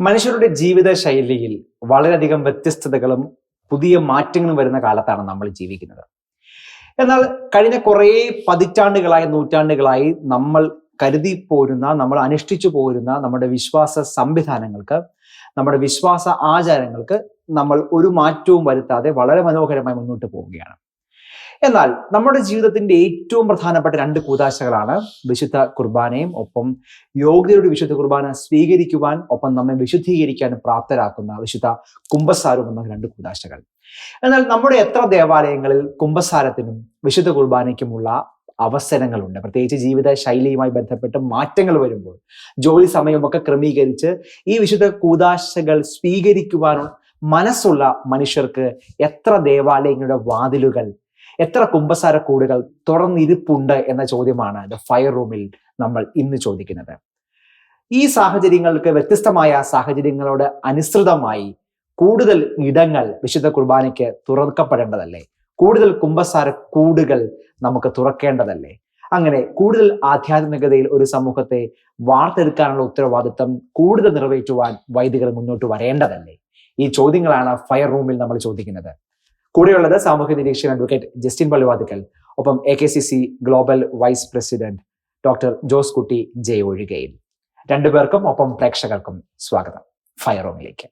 മനുഷ്യരുടെ ജീവിത ശൈലിയിൽ വളരെയധികം വ്യത്യസ്തതകളും പുതിയ മാറ്റങ്ങളും വരുന്ന കാലത്താണ് നമ്മൾ ജീവിക്കുന്നത്. എന്നാൽ കഴിഞ്ഞ കുറേ പതിറ്റാണ്ടുകളായി നൂറ്റാണ്ടുകളായി നമ്മൾ കരുതി പോരുന്ന, നമ്മൾ അനുഷ്ഠിച്ചു പോരുന്ന നമ്മുടെ വിശ്വാസ സംവിധാനങ്ങൾക്ക്, നമ്മുടെ വിശ്വാസ ആചാരങ്ങൾക്ക് നമ്മൾ ഒരു മാറ്റവും വരുത്താതെ വളരെ മനോഹരമായി മുന്നോട്ട് പോവുകയാണ്. എന്നാൽ നമ്മുടെ ജീവിതത്തിന്റെ ഏറ്റവും പ്രധാനപ്പെട്ട രണ്ട് കൂദാശകളാണ് വിശുദ്ധ കുർബാനയും ഒപ്പം യോഗ്യതയുടെ വിശുദ്ധ കുർബാന സ്വീകരിക്കുവാൻ ഒപ്പം നമ്മെ വിശുദ്ധീകരിക്കാൻ പ്രാപ്തരാക്കുന്ന വിശുദ്ധ കുംഭസാരവും എന്ന രണ്ട് കൂദാശകൾ. എന്നാൽ നമ്മുടെ എത്ര ദേവാലയങ്ങളിൽ കുംഭസാരത്തിനും വിശുദ്ധ കുർബാനയ്ക്കുമുള്ള അവസരങ്ങളുണ്ട്. പ്രത്യേകിച്ച് ജീവിത ശൈലിയുമായി ബന്ധപ്പെട്ട് മാറ്റങ്ങൾ വരുമ്പോൾ ജോലി സമയമൊക്കെ ക്രമീകരിച്ച് ഈ വിശുദ്ധ കൂദാശകൾ സ്വീകരിക്കുവാനുള്ള മനസ്സുള്ള മനുഷ്യർക്ക് എത്ര ദേവാലയങ്ങളുടെ വാതിലുകൾ, എത്ര കുംഭസാര കൂടുകൾ തുറന്നിരിപ്പുണ്ട് എന്ന ചോദ്യമാണ് ദ ഫയർ റൂമിൽ നമ്മൾ ഇന്ന് ചോദിക്കുന്നത്. ഈ സാഹചര്യങ്ങൾക്ക്, വ്യത്യസ്തമായ സാഹചര്യങ്ങളോട് അനുസൃതമായി കൂടുതൽ ഇടങ്ങൾ വിശുദ്ധ കുർബാനയ്ക്ക് തുറക്കപ്പെടേണ്ടതല്ലേ? കൂടുതൽ കുംഭസാര കൂടുകൾ നമുക്ക് തുറക്കേണ്ടതല്ലേ? അങ്ങനെ കൂടുതൽ ആധ്യാത്മികതയിൽ ഒരു സമൂഹത്തെ വാർത്തെടുക്കാനുള്ള ഉത്തരവാദിത്തം കൂടുതൽ നിറവേറ്റുവാൻ വൈദികർ മുന്നോട്ട് വരേണ്ടതല്ലേ? ഈ ചോദ്യങ്ങളാണ് ഫയർ റൂമിൽ നമ്മൾ ചോദിക്കുന്നത്. കൂടെയുള്ളത് സാമൂഹ്യ നിരീക്ഷകൻ അഡ്വക്കേറ്റ് ജസ്റ്റിൻ പള്ളിവാതിക്കൽ, ഒപ്പം AKCC global vice president doctor Jose Kutty J Ozhikayil. രണ്ടുപേർക്കും ഒപ്പം പ്രേക്ഷകർക്കും സ്വാഗതം ഫയർ റൂമിലേക്ക്.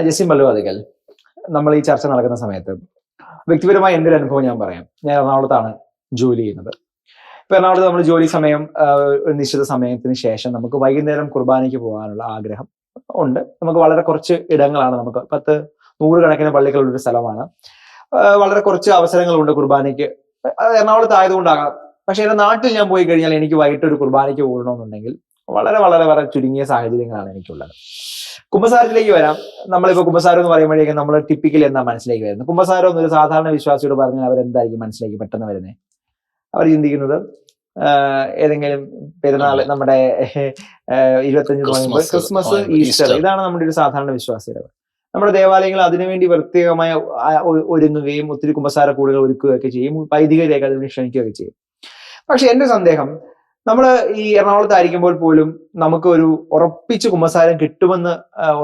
ജസ്റ്റിൻ പള്ളിവാതിക്കൽ, നമ്മൾ ഈ ചർച്ച നടക്കുന്ന സമയത്ത് വ്യക്തിപരമായ എൻ്റെ ഒരു അനുഭവം ഞാൻ പറയാം. ഞാൻ എറണാകുളത്താണ് ജോലി ചെയ്യുന്നത്. ഇപ്പൊ എറണാകുളത്ത് നമ്മൾ ജോലി സമയം ഒരു നിശ്ചിത സമയത്തിന് ശേഷം നമുക്ക് വൈകുന്നേരം കുർബാനയ്ക്ക് പോകാനുള്ള ആഗ്രഹം ഉണ്ട്. നമുക്ക് വളരെ കുറച്ച് ഇടങ്ങളാണ്, നമുക്ക് 100 കണക്കിന് പള്ളികളുള്ളൊരു സ്ഥലമാണ്. വളരെ കുറച്ച് അവസരങ്ങളുണ്ട് കുർബാനയ്ക്ക്. എറണാകുളത്ത് ആയതുകൊണ്ടാകാം. പക്ഷെ എൻ്റെ നാട്ടിൽ ഞാൻ പോയി കഴിഞ്ഞാൽ എനിക്ക് വൈകിട്ട് ഒരു കുർബാനയ്ക്ക് പോകണമെന്നുണ്ടെങ്കിൽ വളരെ വളരെ വളരെ ചുരുങ്ങിയ സാഹചര്യങ്ങളാണ് എനിക്കുള്ളത്. കുംഭസാരത്തിലേക്ക് വരാം. നമ്മളിപ്പോൾ കുംഭസാരം എന്ന് പറയുമ്പോഴേക്കും നമ്മൾ ടിപ്പിക്കലി എന്താ മനസ്സിലേക്ക് വരുന്നത്? കുംഭസാരം എന്നൊരു സാധാരണ വിശ്വാസിയോട് പറഞ്ഞാൽ അവരെന്തായിരിക്കും മനസ്സിലേക്ക് പെട്ടെന്ന് വരുന്നത്? അവർ ചിന്തിക്കുന്നത് ഏതെങ്കിലും പെരുന്നാൾ, നമ്മുടെ 25 നോയമ്പ്, ക്രിസ്മസ്, ഈസ്റ്റർ, ഇതാണ് നമ്മുടെ ഒരു സാധാരണ വിശ്വാസിയുടെ. നമ്മുടെ ദേവാലയങ്ങൾ അതിനുവേണ്ടി പ്രത്യേകമായി ഒരുങ്ങുകയും ഒത്തിരി കുംഭസാര കൂടുകൾ ഒരുക്കുകയൊക്കെ ചെയ്യും, വൈദികരെയൊക്കെ അതിന് ക്ഷണിക്കുകയൊക്കെ ചെയ്യും. പക്ഷെ എന്റെ സന്ദേഹം, നമ്മൾ ഈ എറണാകുളത്തായിരിക്കുമ്പോൾ പോലും നമുക്ക് ഒരു ഉറപ്പിച്ച് കുംഭസാരം കിട്ടുമെന്ന്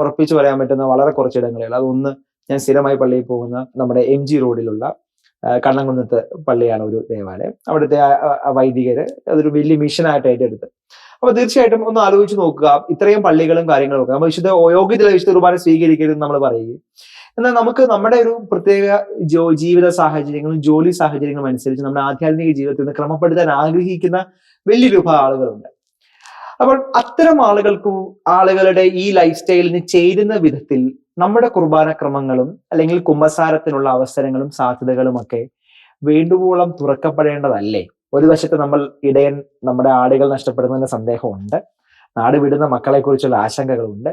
ഉറപ്പിച്ച് പറയാൻ പറ്റുന്ന വളരെ കുറച്ചിടങ്ങളിൽ. അതൊന്ന്, ഞാൻ സ്ഥിരമായി പള്ളിയിൽ പോകുന്ന നമ്മുടെ MG റോഡിലുള്ള കണ്ണംകുന്നത്ത് പള്ളിയാണ് ഒരു ദേവാലയം. അവിടുത്തെ വൈദികര് അതൊരു വലിയ മിഷനായിട്ട് ഏറ്റെടുത്ത്. അപ്പൊ തീർച്ചയായിട്ടും ഒന്ന് ആലോചിച്ച് നോക്കുക, ഇത്രയും പള്ളികളും കാര്യങ്ങളും ഒക്കെ നമ്മൾ യോഗ്യതയുള്ള വിശുദ്ധ കുർബാന സ്വീകരിക്കരുതെന്ന് നമ്മൾ പറയുകയും, എന്നാൽ നമുക്ക് നമ്മുടെ ഒരു പ്രത്യേക ജീവിത സാഹചര്യങ്ങളും ജോലി സാഹചര്യങ്ങളും അനുസരിച്ച് നമ്മുടെ ആധ്യാത്മിക ജീവിതത്തിൽ നിന്ന് ക്രമപ്പെടുത്താൻ ആഗ്രഹിക്കുന്ന വലിയൊരു വിഭാഗം ആളുകളുണ്ട്. അപ്പോൾ അത്തരം ആളുകളുടെ ഈ ലൈഫ് സ്റ്റൈലിന് ചേരുന്ന വിധത്തിൽ നമ്മുടെ കുർബാന ക്രമങ്ങളും അല്ലെങ്കിൽ കുംഭസാരത്തിനുള്ള അവസരങ്ങളും സാധ്യതകളും ഒക്കെ വേണ്ടുവോളം തുറക്കപ്പെടേണ്ടതല്ലേ? ഒരു വശത്ത് നമ്മൾ ഇടയൻ, നമ്മുടെ ആടുകൾ നഷ്ടപ്പെടുന്നതിന്റെ സന്ദേഹമുണ്ട്, നാട് വിടുന്ന മക്കളെ കുറിച്ചുള്ള ആശങ്കകളുണ്ട്.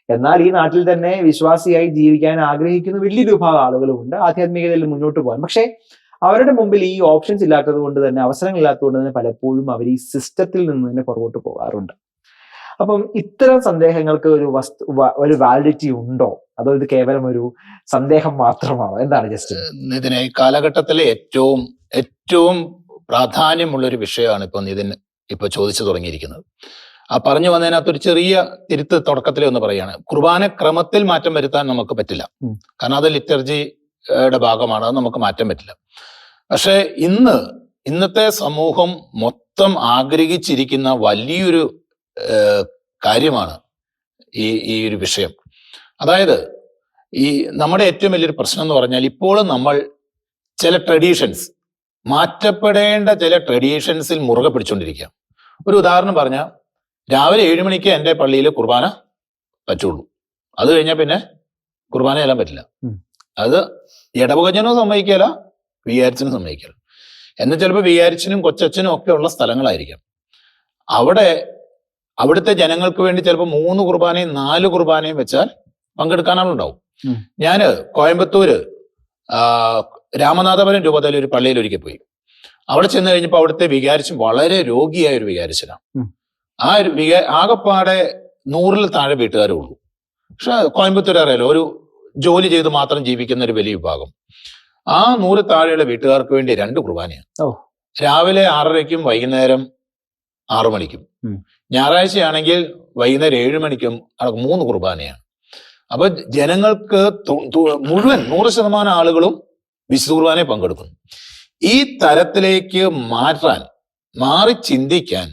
എന്നാൽ ഈ നാട്ടിൽ തന്നെ വിശ്വാസിയായി ജീവിക്കാൻ ആഗ്രഹിക്കുന്ന വലിയൊരു വിഭാഗം ആളുകളുമുണ്ട്, ആധ്യാത്മികതയിൽ മുന്നോട്ട് പോകാൻ. പക്ഷേ അവരുടെ മുമ്പിൽ ഈ ഓപ്ഷൻസ് ഇല്ലാത്തത് കൊണ്ട് തന്നെ, അവസരങ്ങളില്ലാത്തത് കൊണ്ട് തന്നെ പലപ്പോഴും അവർ ഈ സിസ്റ്റത്തിൽ നിന്ന് തന്നെ പുറകോട്ട് പോകാറുണ്ട്. അപ്പം ഇത്തരം സന്ദേഹങ്ങൾക്ക് ഒരു വാലിഡിറ്റി ഉണ്ടോ, അതോ ഇത് കേവലം ഒരു സന്ദേഹം മാത്രമാണോ? എന്താണ് ജസ്റ്റ് ഇതിനെ ഈ കാലഘട്ടത്തിലെ ഏറ്റവും പ്രാധാന്യമുള്ള ഒരു വിഷയമാണ് ഇപ്പൊ ചോദിച്ചു തുടങ്ങിയിരിക്കുന്നത്. ആ പറഞ്ഞു വന്നതിനകത്ത് ഒരു ചെറിയ തിരുത്ത് തുടക്കത്തിലേ ഒന്ന് പറയാണ്. കുർബാന ക്രമത്തിൽ മാറ്റം വരുത്താൻ നമുക്ക് പറ്റില്ല, കാരണം അത് ലിറ്റർജിയുടെ ഭാഗമാണ്, അത് നമുക്ക് മാറ്റാൻ പറ്റില്ല. പക്ഷെ ഇന്നത്തെ സമൂഹം മൊത്തം ആഗ്രഹിച്ചിരിക്കുന്ന വലിയൊരു കാര്യമാണ് ഈ ഒരു വിഷയം. അതായത് ഈ നമ്മുടെ ഏറ്റവും വലിയൊരു പ്രശ്നം എന്ന് പറഞ്ഞാൽ, ഇപ്പോഴും നമ്മൾ ചില ട്രഡീഷൻസ്, മാറ്റപ്പെടേണ്ട ചില ട്രഡീഷൻസിൽ മുറുകെ പിടിച്ചുകൊണ്ടിരിക്കുക. ഒരു ഉദാഹരണം പറഞ്ഞാൽ, രാവിലെ 7 മണിക്ക് എൻ്റെ പള്ളിയിൽ കുർബാന പറ്റുള്ളൂ, അത് കഴിഞ്ഞാൽ പിന്നെ കുർബാന ചെല്ലാൻ പറ്റില്ല. അത് ഇടവകജനവും സമ്മതിക്കില്ല, വികാരിച്ചനും സമ്മതിക്കില്ല. എന്നാൽ ചിലപ്പോൾ വികാരിച്ചനും കൊച്ചച്ഛനും ഒക്കെ ഉള്ള സ്ഥലങ്ങളായിരിക്കാം. അവിടുത്തെ ജനങ്ങൾക്ക് വേണ്ടി ചിലപ്പോൾ 3 കുർബാനയും 4 കുർബാനയും വെച്ചാൽ പങ്കെടുക്കാൻ ആളുണ്ടാവും. ഞാന് കോയമ്പത്തൂര് രാമനാഥപുരം രൂപതയിൽ ഒരു പള്ളിയിൽ ഒരിക്കൽ പോയി. അവിടെ ചെന്ന് കഴിഞ്ഞപ്പോൾ അവിടുത്തെ വികാരിച്ചൻ വളരെ രോഗിയായ ഒരു വികാരിച്ചനാണ്. ആ ഒരു ആകെപ്പാടെ 100-ൽ താഴെ വീട്ടുകാരേ ഉള്ളൂ. പക്ഷെ കോയമ്പത്തൂർ അറിയാലോ, ഒരു ജോലി ചെയ്ത് മാത്രം ജീവിക്കുന്ന ഒരു വലിയ വിഭാഗം. ആ 100 താഴെയുള്ള വീട്ടുകാർക്ക് വേണ്ടി 2 കുർബാനയാണ്. രാവിലെ 6:30-ക്കും വൈകുന്നേരം 6 മണിക്കും, ഉം. ഞായറാഴ്ചയാണെങ്കിൽ വൈകുന്നേരം 7 മണിക്കും 3 കുർബാനയാണ്. അപ്പൊ ജനങ്ങൾക്ക് മുഴുവൻ 100% ആളുകളും വിശുദ്ധ കുർബാനയിൽ പങ്കെടുക്കുന്നു. ഈ തരത്തിലേക്ക് മാറി ചിന്തിക്കാൻ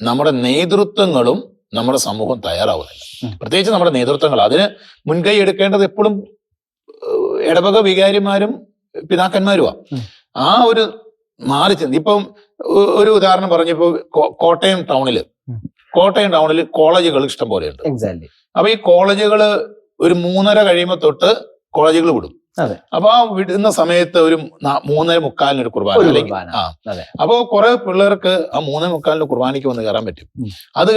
നമ്മുടെ നേതൃത്വങ്ങളും നമ്മുടെ സമൂഹം തയ്യാറാവുന്നില്ല. പ്രത്യേകിച്ച് നമ്മുടെ നേതൃത്വങ്ങൾ അതിന് മുൻകൈ എടുക്കേണ്ടത് എപ്പോഴും ഇടവക വികാരിമാരും പിതാക്കന്മാരുമാണ്. ആ ഒരു മാറി ചിന്തി. ഇപ്പം ഒരു ഉദാഹരണം പറഞ്ഞപ്പോ കോട്ടയം ടൗണില് കോളേജുകൾ ഇഷ്ടം പോലെയുണ്ട്. അപ്പൊ ഈ കോളേജുകള് ഒരു 3:30 കഴിയുമ്പോ തൊട്ട് കോളേജുകൾ വിടും. അപ്പൊ ആ വിടുന്ന സമയത്ത് ഒരു 3:45 ഒരു കുർബാന അല്ലെങ്കിൽ അപ്പൊ കുറെ പിള്ളേർക്ക് ആ 3:45 കുർബാനയ്ക്ക് വന്ന് കയറാൻ പറ്റും. അത്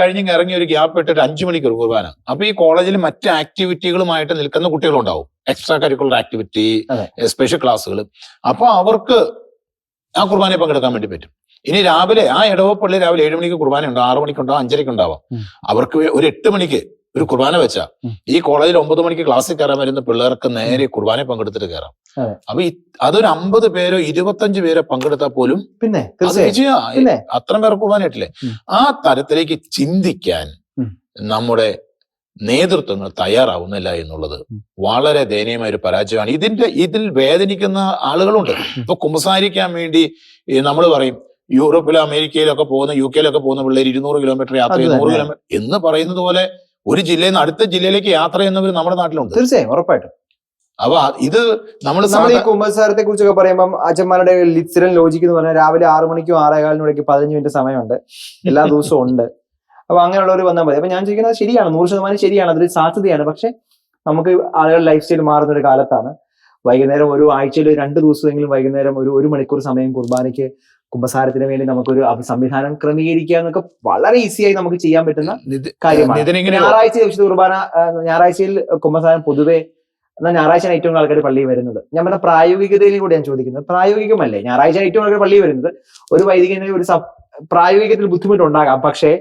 കഴിഞ്ഞ് ഇറങ്ങി ഒരു ഗ്യാപ്പ് ഇട്ടിട്ട് 5 മണിക്ക് ഒരു കുർബാന. അപ്പൊ ഈ കോളേജിൽ മറ്റ് ആക്ടിവിറ്റികളുമായിട്ട് നിൽക്കുന്ന കുട്ടികളുണ്ടാവും, എക്സ്ട്രാ കരിക്കുലർ ആക്ടിവിറ്റി, സ്പെഷ്യൽ ക്ലാസ്സുകൾ. അപ്പൊ അവർക്ക് ആ കുർബാനയിൽ പങ്കെടുക്കാൻ വേണ്ടി പറ്റും. ഇനി രാവിലെ ആ ഇടവപ്പള്ളി രാവിലെ 7 മണിക്ക് കുർബാന ഉണ്ടാവും, 6 മണിക്കുണ്ടാവും, 5:30 ഉണ്ടാവാം. അവർക്ക് ഒരു 8 മണിക്ക് ഒരു കുർബാന വെച്ചാ ഈ കോളേജിൽ 9 മണിക്ക് ക്ലാസ്സിൽ കയറാൻ വരുന്ന പിള്ളേർക്ക് നേരെ കുർബാനയിൽ പങ്കെടുത്തിട്ട് കയറാം. അപ്പൊ അതൊരു 50 പേരോ 25 പേരോ പങ്കെടുത്താൽ പോലും പിന്നെ അത്രയും പേർ കുർബാന ഇട്ടില്ലേ. ആ തരത്തിലേക്ക് ചിന്തിക്കാൻ നമ്മുടെ നേതൃത്വങ്ങൾ തയ്യാറാവുന്നില്ല എന്നുള്ളത് വളരെ ദയനീയമായ ഒരു പരാജയമാണ്. ഇതിൽ വേദനിക്കുന്ന ആളുകളുണ്ട്. ഇപ്പൊ കുമ്പസാരിക്കാൻ വേണ്ടി നമ്മൾ പറയും യൂറോപ്പിലോ അമേരിക്കയിലൊക്കെ പോകുന്ന UK പോകുന്ന പിള്ളേർ 200 കിലോമീറ്റർ യാത്ര 100 കിലോമീറ്റർ എന്ന് പറയുന്നത് പോലെ ഒരു ജില്ലയിൽ നിന്ന് അടുത്ത ജില്ലയിലേക്ക് യാത്ര ചെയ്യുന്നവർ നമ്മുടെ നാട്ടിലുണ്ട്. തീർച്ചയായും, ഉറപ്പായിട്ടും. അപ്പൊ ഇത് നമ്മൾ ഈ കുമ്പസാരത്തെ കുറിച്ചൊക്കെ പറയുമ്പോൾ അച്ഛന്മാരുടെ ലിറ്ററൽ ലോജിക്ക് എന്ന് പറഞ്ഞാൽ രാവിലെ 6 മണിക്കും 6:15 15 മിനിറ്റ് സമയമുണ്ട്, എല്ലാ ദിവസവും ഉണ്ട്. അപ്പൊ അങ്ങനെയുള്ളവർ വന്നാൽ മതി. അപ്പൊ ഞാൻ ചോദിക്കുന്നത് ശരിയാണ്, 100% ശരിയാണ്, അതൊരു സാധ്യതയാണ്. പക്ഷെ നമുക്ക് ആളുകളുടെ ലൈഫ് സ്റ്റൈൽ മാറുന്ന ഒരു കാലത്താണ് വൈകുന്നേരം ഒരു ആഴ്ചയിൽ 2 ദിവസമെങ്കിലും വൈകുന്നേരം ഒരു മണിക്കൂർ സമയം കുർബാനയ്ക്ക് കുമ്പസാരത്തിന് വേണ്ടി നമുക്കൊരു സംവിധാനം ക്രമീകരിക്കുക എന്നൊക്കെ വളരെ ഈസിയായി നമുക്ക് ചെയ്യാൻ പറ്റുന്ന കാര്യമാണ്. ഞായറാഴ്ച വിശുദ്ധ കുർബാന, ഞായറാഴ്ചയിൽ കുമ്പസാരം പൊതുവെ എന്നാൽ ഞായറാഴ്ച ഏറ്റവും ആൾക്കാർ പള്ളിയിൽ വരുന്നത്. ഞാൻ പറഞ്ഞ പ്രായോഗികതയിലും കൂടെ ഞാൻ ചോദിക്കുന്നത്, പ്രായോഗികമല്ലേ ഞായറാഴ്ച ഏറ്റവും ആൾക്കാർ പള്ളിയിൽ വരുന്നത്? ഒരു വൈദികന് ഒരു പ്രായോഗികത്തിൽ ബുദ്ധിമുട്ടുണ്ടാകാം, പക്ഷേ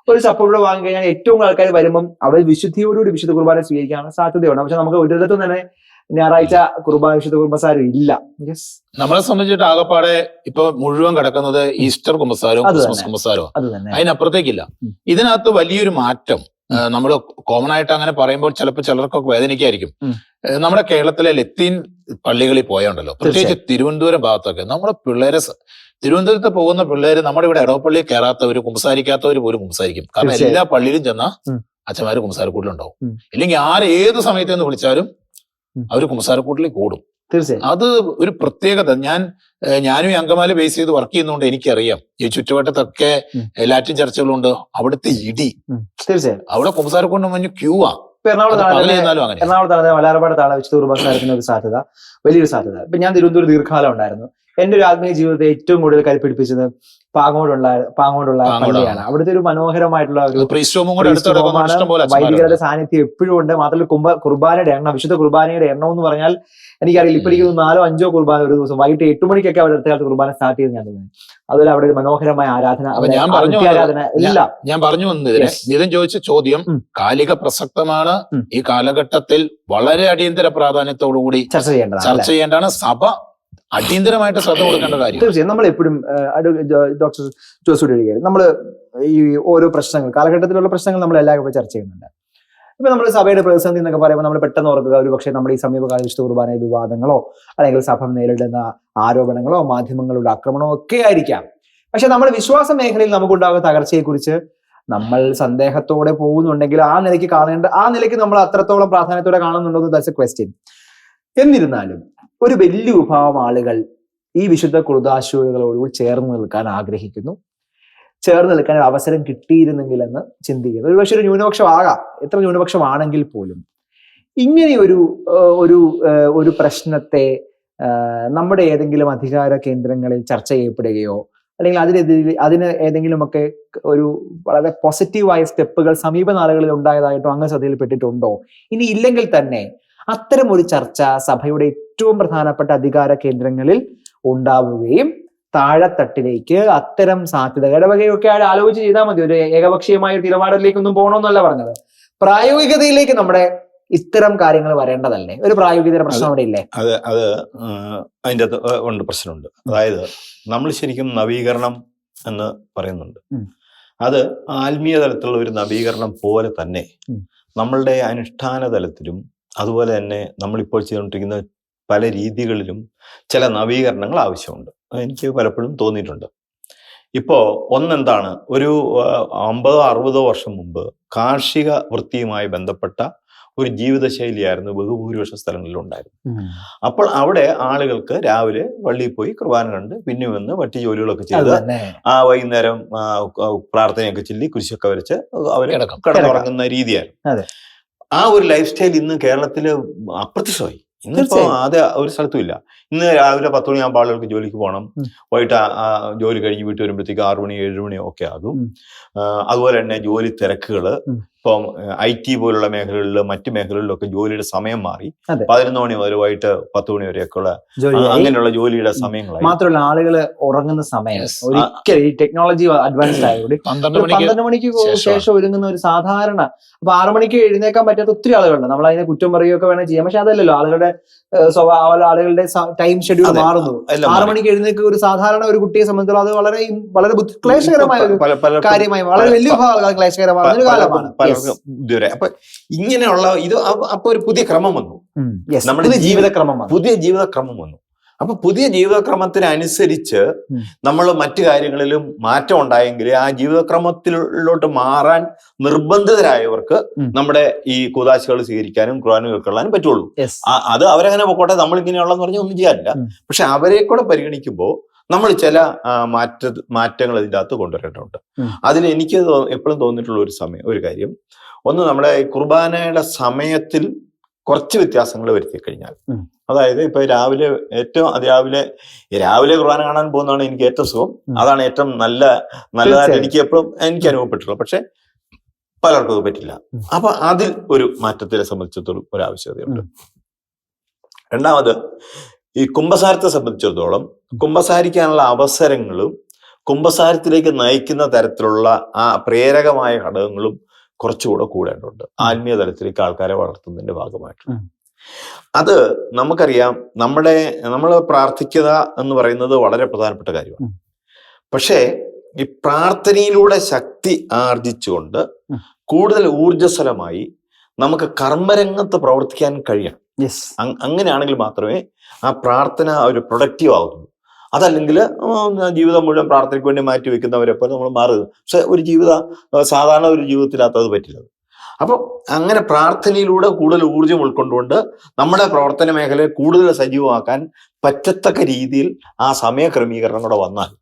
ഒരു സപ്പോർട്ട് വാങ്ങിക്കഴിഞ്ഞാൽ ഏറ്റവും ആൾക്കാർ വരുമ്പം അവർ വിശുദ്ധിയോടുകൂടി വിശുദ്ധ കുർബാന സ്വീകരിക്കാനുള്ള സാധ്യതയുണ്ട്. പക്ഷെ നമുക്ക് ഒരിടത്തും തന്നെ ഞായറാഴ്ച കുർബാന വിശുദ്ധ കുർബസാരം ഇല്ല. നമ്മളെ സംബന്ധിച്ചിട്ട് ആകെപ്പാടെ ഇപ്പൊ മുഴുവൻ കിടക്കുന്നത് ഈസ്റ്റർ കുമ്പസാരവും ക്രിസ്മസ് കുമ്പസാരവും, അതിനപ്പുറത്തേക്കില്ല. ഇതിനകത്ത് വലിയൊരു മാറ്റം നമ്മൾ കോമൺ ആയിട്ട് അങ്ങനെ പറയുമ്പോൾ ചിലപ്പോൾ ചിലർക്കൊക്കെ വേദനിക്കായിരിക്കും. നമ്മുടെ കേരളത്തിലെ ലത്തീൻ പള്ളികളിൽ പോയുണ്ടല്ലോ, പ്രത്യേകിച്ച് തിരുവനന്തപുരം ഭാഗത്തൊക്കെ നമ്മുടെ പിള്ളേരെ, തിരുവനന്തപുരത്ത് പോകുന്ന പിള്ളേര് നമ്മുടെ ഇവിടെ ഇടവപ്പള്ളിയിൽ കയറാത്തവര് കുമ്പസാരിക്കാത്തവര് പോലും കുമ്പസാരിക്കും. കാരണം എല്ലാ പള്ളിയിലും ചെന്നാ അച്ഛന്മാര് കുമ്പസാരക്കൂട്ടിലുണ്ടാവും. ഇല്ലെങ്കിൽ ഏത് സമയത്ത് നിന്ന് വിളിച്ചാലും അവര് കുമ്പസാരക്കൂട്ടിൽ കൂടും. തീർച്ചയായും അത് ഒരു പ്രത്യേകത. ഞാനും ഈ അങ്കമാലി ബേസ് ചെയ്ത് വർക്ക് ചെയ്യുന്നതുകൊണ്ട് എനിക്കറിയാം. ഈ ചുറ്റുവട്ടത്തൊക്കെ ലാറ്റിൻ ചർച്ചകളുണ്ട്, അവിടുത്തെ ഇടി തീർച്ചയായും അവിടെ കുമ്പസാരക്കൂണ്ട് മഞ്ഞ് ക്യൂവാ. എറണാകുളത്താണ് വലാർപാടത്താണ് വിശുദ്ധ കുർബാനത്തിന് ഒരു സാധ്യത, വലിയൊരു സാധ്യത. ഇപ്പൊ ഞാൻ തിരുവനന്തപുരം ദീർഘകാലം ഉണ്ടായിരുന്നു. എന്റെ ഒരു ആത്മീയ ജീവിതത്തെ ഏറ്റവും കൂടുതൽ കരുപ്പിടിപ്പിച്ചത് പാങ്ങോടുള്ള പള്ളിയാണ്. അവിടുത്തെ ഒരു മനോഹരമായിട്ടുള്ള ഒരു വൈദികരുടെ സാന്നിധ്യം എപ്പോഴും ഉണ്ട്. മാത്രമല്ല കുർബാനയുടെ എണ്ണം, വിശുദ്ധ കുർബാനയുടെ എണ്ണം എന്ന് പറഞ്ഞാൽ എനിക്കറിയില്ല, ഇപ്പൊ എനിക്ക് 4-5 കുർബാന ഒരു ദിവസം വൈകിട്ട് 8 മണിക്കൊക്കെ അവിടെ അടുത്ത കാലത്ത് കുർബാന സ്റ്റാർട്ട് ചെയ്ത് ഞാൻ തോന്നുന്നു. അതുപോലെ അവിടെ ഒരു മനോഹരമായ ആരാധന എല്ലാം. ഞാൻ പറഞ്ഞു വന്നതിന് നിതൻ ചോദിച്ച ചോദ്യം കാലിക പ്രസക്തമാണ്. ഈ കാലഘട്ടത്തിൽ വളരെ അടിയന്തര പ്രാധാന്യത്തോടുകൂടി ചർച്ച ചെയ്യേണ്ടതാണ്. സഭ അടിയന്തരമായിട്ട് ശ്രദ്ധ കൊടുക്കേണ്ട കാര്യം. തീർച്ചയായും നമ്മൾ എപ്പോഴും ഡോക്ടർ ജോസൂട്ടി ഒഴികെ നമ്മൾ ഈ ഓരോ പ്രശ്നങ്ങൾ, കാലഘട്ടത്തിലുള്ള പ്രശ്നങ്ങൾ നമ്മൾ എല്ലാവരും ചർച്ച ചെയ്യുന്നുണ്ട്. ഇപ്പൊ നമ്മൾ സഭയുടെ പ്രതിസന്ധി എന്നൊക്കെ പറയുമ്പോൾ നമ്മൾ പെട്ടെന്ന് ഓർക്കുക ഒരു പക്ഷേ നമ്മുടെ ഈ സമീപകാല വിശുദ്ധ കുർബാന വിവാദങ്ങളോ അല്ലെങ്കിൽ സഭ നേരിടുന്ന ആരോപണങ്ങളോ മാധ്യമങ്ങളുടെ ആക്രമണമോ ഒക്കെ ആയിരിക്കാം. പക്ഷെ നമ്മുടെ വിശ്വാസ മേഖലയിൽ നമുക്കുണ്ടാകുന്ന തകർച്ചയെക്കുറിച്ച് നമ്മൾ സന്ദേഹത്തോടെ പോകുന്നുണ്ടെങ്കിൽ ആ നിലയ്ക്ക് നമ്മൾ അത്രത്തോളം പ്രാധാന്യത്തോടെ കാണുന്നുണ്ടോ എന്ന് ദാറ്റ്സ് എ ക്വസ്റ്റ്യൻ. എന്നിരുന്നാലും ഒരു വലിയ വിഭാഗം ആളുകൾ ഈ വിശുദ്ധ കുർബാനയോടുകൂടി ചേർന്ന് നിൽക്കാൻ ആഗ്രഹിക്കുന്നു, ചേർന്ന് നിൽക്കാൻ ഒരു അവസരം കിട്ടിയിരുന്നെങ്കിൽ എന്ന് ചിന്തിക്കുന്നു. ഒരു പക്ഷെ ഒരു ന്യൂനപക്ഷമാകാം, എത്ര ന്യൂനപക്ഷമാണെങ്കിൽ പോലും ഇങ്ങനെ ഒരു പ്രശ്നത്തെ നമ്മുടെ ഏതെങ്കിലും അധികാര കേന്ദ്രങ്ങളിൽ ചർച്ച ചെയ്യപ്പെടുകയോ അല്ലെങ്കിൽ അതിന് ഏതെങ്കിലുമൊക്കെ ഒരു വളരെ പോസിറ്റീവായ സ്റ്റെപ്പുകൾ സമീപ നാളുകളിൽ ഉണ്ടായതായിട്ടോ അങ്ങനെ ശ്രദ്ധയിൽപ്പെട്ടിട്ടുണ്ടോ? ഇനി ഇല്ലെങ്കിൽ തന്നെ അത്തരം ഒരു ചർച്ച സഭയുടെ ഏറ്റവും പ്രധാനപ്പെട്ട അധികാര കേന്ദ്രങ്ങളിൽ ഉണ്ടാവുകയും താഴെത്തട്ടിലേക്ക് അത്തരം സാധ്യതകൾ ഇടവകയൊക്കെ ആലോചിച്ച് ചെയ്താൽ മതി. ഒരു ഏകപക്ഷീയമായ ഒരു നിലപാടിലേക്കൊന്നും പോകണമെന്നല്ല പറഞ്ഞത്. പ്രായോഗികതയിലേക്ക് നമ്മുടെ ഇത്തരം കാര്യങ്ങൾ വരേണ്ടതല്ലേ? ഒരു പ്രായോഗികത പ്രശ്നം അവിടെ ഇല്ലേ? അത് അതിൻ്റെ ഉണ്ട്, പ്രശ്നമുണ്ട്. അതായത് നമ്മൾ ശരിക്കും നവീകരണം എന്ന് പറയുന്നുണ്ട്. ഉം. അത് ആത്മീയ തലത്തിലുള്ള ഒരു നവീകരണം പോലെ തന്നെ നമ്മളുടെ അനുഷ്ഠാന തലത്തിലും അതുപോലെ തന്നെ നമ്മളിപ്പോൾ ചെയ്തുകൊണ്ടിരിക്കുന്ന പല രീതികളിലും ചില നവീകരണങ്ങൾ ആവശ്യമുണ്ട്. എനിക്ക് പലപ്പോഴും തോന്നിയിട്ടുണ്ട്. ഇപ്പോ ഒന്നെന്താണ്, ഒരു 50-60 വർഷം മുമ്പ് കാർഷിക വൃത്തിയുമായി ബന്ധപ്പെട്ട ഒരു ജീവിതശൈലിയായിരുന്നു ബഹുഭൂരിപക്ഷ സ്ഥലങ്ങളിലും ഉണ്ടായിരുന്നു. അപ്പോൾ അവിടെ ആളുകൾക്ക് രാവിലെ പള്ളിയിൽ പോയി കുർബാന കണ്ട് പിന്നെ വന്ന് മറ്റു ജോലികളൊക്കെ ചെയ്ത് വൈകുന്നേരം പ്രാർത്ഥനയൊക്കെ ചൊല്ലി കുരിശൊക്കെ വരച്ച് അവര് കിടന്നുറങ്ങുന്ന രീതിയായിരുന്നു. ആ ഒരു ലൈഫ് സ്റ്റൈൽ ഇന്ന് കേരളത്തില് അപ്രത്യക്ഷമായി. ഇന്നിപ്പോ അത് ഒരു സ്ഥലത്തും ഇല്ല. ഇന്ന് രാവിലെ 10 മണിയാകുമ്പോൾ ആളുകൾക്ക് ജോലിക്ക് പോകണം, വൈകിട്ട് ജോലി കഴിഞ്ഞ് വീട്ടിൽ വരുമ്പോഴത്തേക്ക് 6 മണി 7 മണിയോ ഒക്കെ ആകും. അതുപോലെ തന്നെ ജോലി തിരക്കുകള്, ഇപ്പം IT പോലുള്ള മേഖലകളിലും മറ്റു മേഖലകളിലൊക്കെ ജോലിയുടെ സമയം മാറി. 11 മണി മുതൽ വൈകിട്ട് 10 മണി വരെയൊക്കെയുള്ള അങ്ങനെയുള്ള ജോലിയുടെ സമയങ്ങളായി. മാത്രമല്ല ആളുകള് ഉറങ്ങുന്ന സമയം ഒരിക്കലും ഈ ടെക്നോളജി അഡ്വാൻസ്ഡ് ആയതുകൊണ്ട് 12 മണിക്ക് ശേഷം ഒരുങ്ങുന്ന ഒരു സാധാരണ, അപ്പൊ 6 മണിക്ക് എഴുന്നേക്കാൻ പറ്റാത്ത ഒത്തിരി ആളുകളുണ്ട്. നമ്മൾ അതിനെ കുറ്റം പറയുകയൊക്കെ വേണം ചെയ്യാം. പക്ഷെ അതല്ലല്ലോ, ആളുകളുടെ സ്വഭാവ, ആളുകളുടെ ടൈം ഷെഡ്യൂൾ മാറുന്നു. 6 മണിക്ക് എഴുന്നേൽക്കുക ഒരു സാധാരണ ഒരു കുട്ടിയെ സംബന്ധിച്ചോളം അത് വളരെ ക്ലേശകരമായ ഒരു കാര്യമായി, വളരെ വലിയ വിഭാഗം ക്ലേശകരമായ ഒരു കാലമാണ്. അപ്പൊ ഇങ്ങനെയുള്ള ഇത് അപ്പൊ ഒരു പുതിയ ക്രമം വന്നു, നമ്മുടെ പുതിയ ജീവിതക്രമം വന്നു. അപ്പൊ പുതിയ ജീവിതക്രമത്തിനനുസരിച്ച് നമ്മൾ മറ്റു കാര്യങ്ങളിലും മാറ്റം ഉണ്ടായെങ്കിൽ ആ ജീവിതക്രമത്തിലോട്ട് മാറാൻ നിർബന്ധിതരായവർക്ക് നമ്മുടെ ഈ കൂദാശകൾ സ്വീകരിക്കാനും ഖുർആൻ കേൾക്കാനും പറ്റുള്ളൂ. അത് അവരങ്ങനെ പോട്ടെ, നമ്മൾ ഇങ്ങനെയുള്ളതെന്ന് പറഞ്ഞാൽ ഒന്നും ചെയ്യാനില്ല. പക്ഷെ അവരെ കൂടെ പരിഗണിക്കുമ്പോൾ നമ്മൾ ചില മാറ്റങ്ങൾ ഇതിൻ്റെ അകത്ത് കൊണ്ടുവരേണ്ടതുണ്ട്. അതിൽ എനിക്ക് എപ്പോഴും തോന്നിയിട്ടുള്ള ഒരു കാര്യം, ഒന്ന് നമ്മുടെ കുർബാനയുടെ സമയത്തിൽ കുറച്ച് വ്യത്യാസങ്ങൾ വരുത്തി കഴിഞ്ഞാൽ, അതായത് ഇപ്പൊ ഏറ്റവും രാവിലെ കുർബാന കാണാൻ പോകുന്നതാണ് എനിക്ക് ഏറ്റവും സുഖം. അതാണ് ഏറ്റവും നല്ലതായിട്ട് എനിക്ക് അനുഭവപ്പെട്ടിട്ടുള്ളത്. പക്ഷെ പലർക്കും അത് പറ്റില്ല. അപ്പൊ അതിൽ ഒരു മാറ്റത്തിനെ സംബന്ധിച്ചിടത്തോളം ഒരു ആവശ്യകതയുണ്ട്. രണ്ടാമത്, ഈ കുമ്പസാരത്തെ സംബന്ധിച്ചിടത്തോളം കുമ്പസാരിക്കാനുള്ള അവസരങ്ങളും കുമ്പസാരത്തിലേക്ക് നയിക്കുന്ന തരത്തിലുള്ള ആ പ്രേരകമായ ഘടകങ്ങളും കുറച്ചുകൂടെ കൂടേണ്ടതുണ്ട് ആത്മീയ തലത്തിലേക്ക് ആൾക്കാരെ വളർത്തുന്നതിന്റെ ഭാഗമായിട്ട്. അത് നമുക്കറിയാം, നമ്മൾ പ്രാർത്ഥിക്കുക എന്ന് പറയുന്നത് വളരെ പ്രധാനപ്പെട്ട കാര്യമാണ്. പക്ഷേ ഈ പ്രാർത്ഥനയിലൂടെ ശക്തി ആർജിച്ചുകൊണ്ട് കൂടുതൽ ഊർജ്ജസ്വലമായി നമുക്ക് കർമ്മരംഗത്ത് പ്രവർത്തിക്കാൻ കഴിയണം. അങ്ങനെയാണെങ്കിൽ മാത്രമേ ആ പ്രാർത്ഥന ഒരു പ്രൊഡക്റ്റീവ് ആകുന്നുള്ളൂ. അതല്ലെങ്കിൽ ജീവിതം മുഴുവൻ പ്രാർത്ഥനയ്ക്ക് വേണ്ടി മാറ്റി വെക്കുന്നവരെ പോലെ നമ്മൾ മാറുക. പക്ഷെ സാധാരണ ഒരു ജീവിതത്തിനകത്ത് അത് പറ്റില്ല. അപ്പം അങ്ങനെ പ്രാർത്ഥനയിലൂടെ കൂടുതൽ ഊർജ്ജം ഉൾക്കൊണ്ടുകൊണ്ട് നമ്മുടെ പ്രവർത്തന മേഖലയെ കൂടുതൽ സജീവമാക്കാൻ പറ്റത്തക്ക രീതിയിൽ ആ സമയ ക്രമീകരണം കൂടെ വന്നാൽ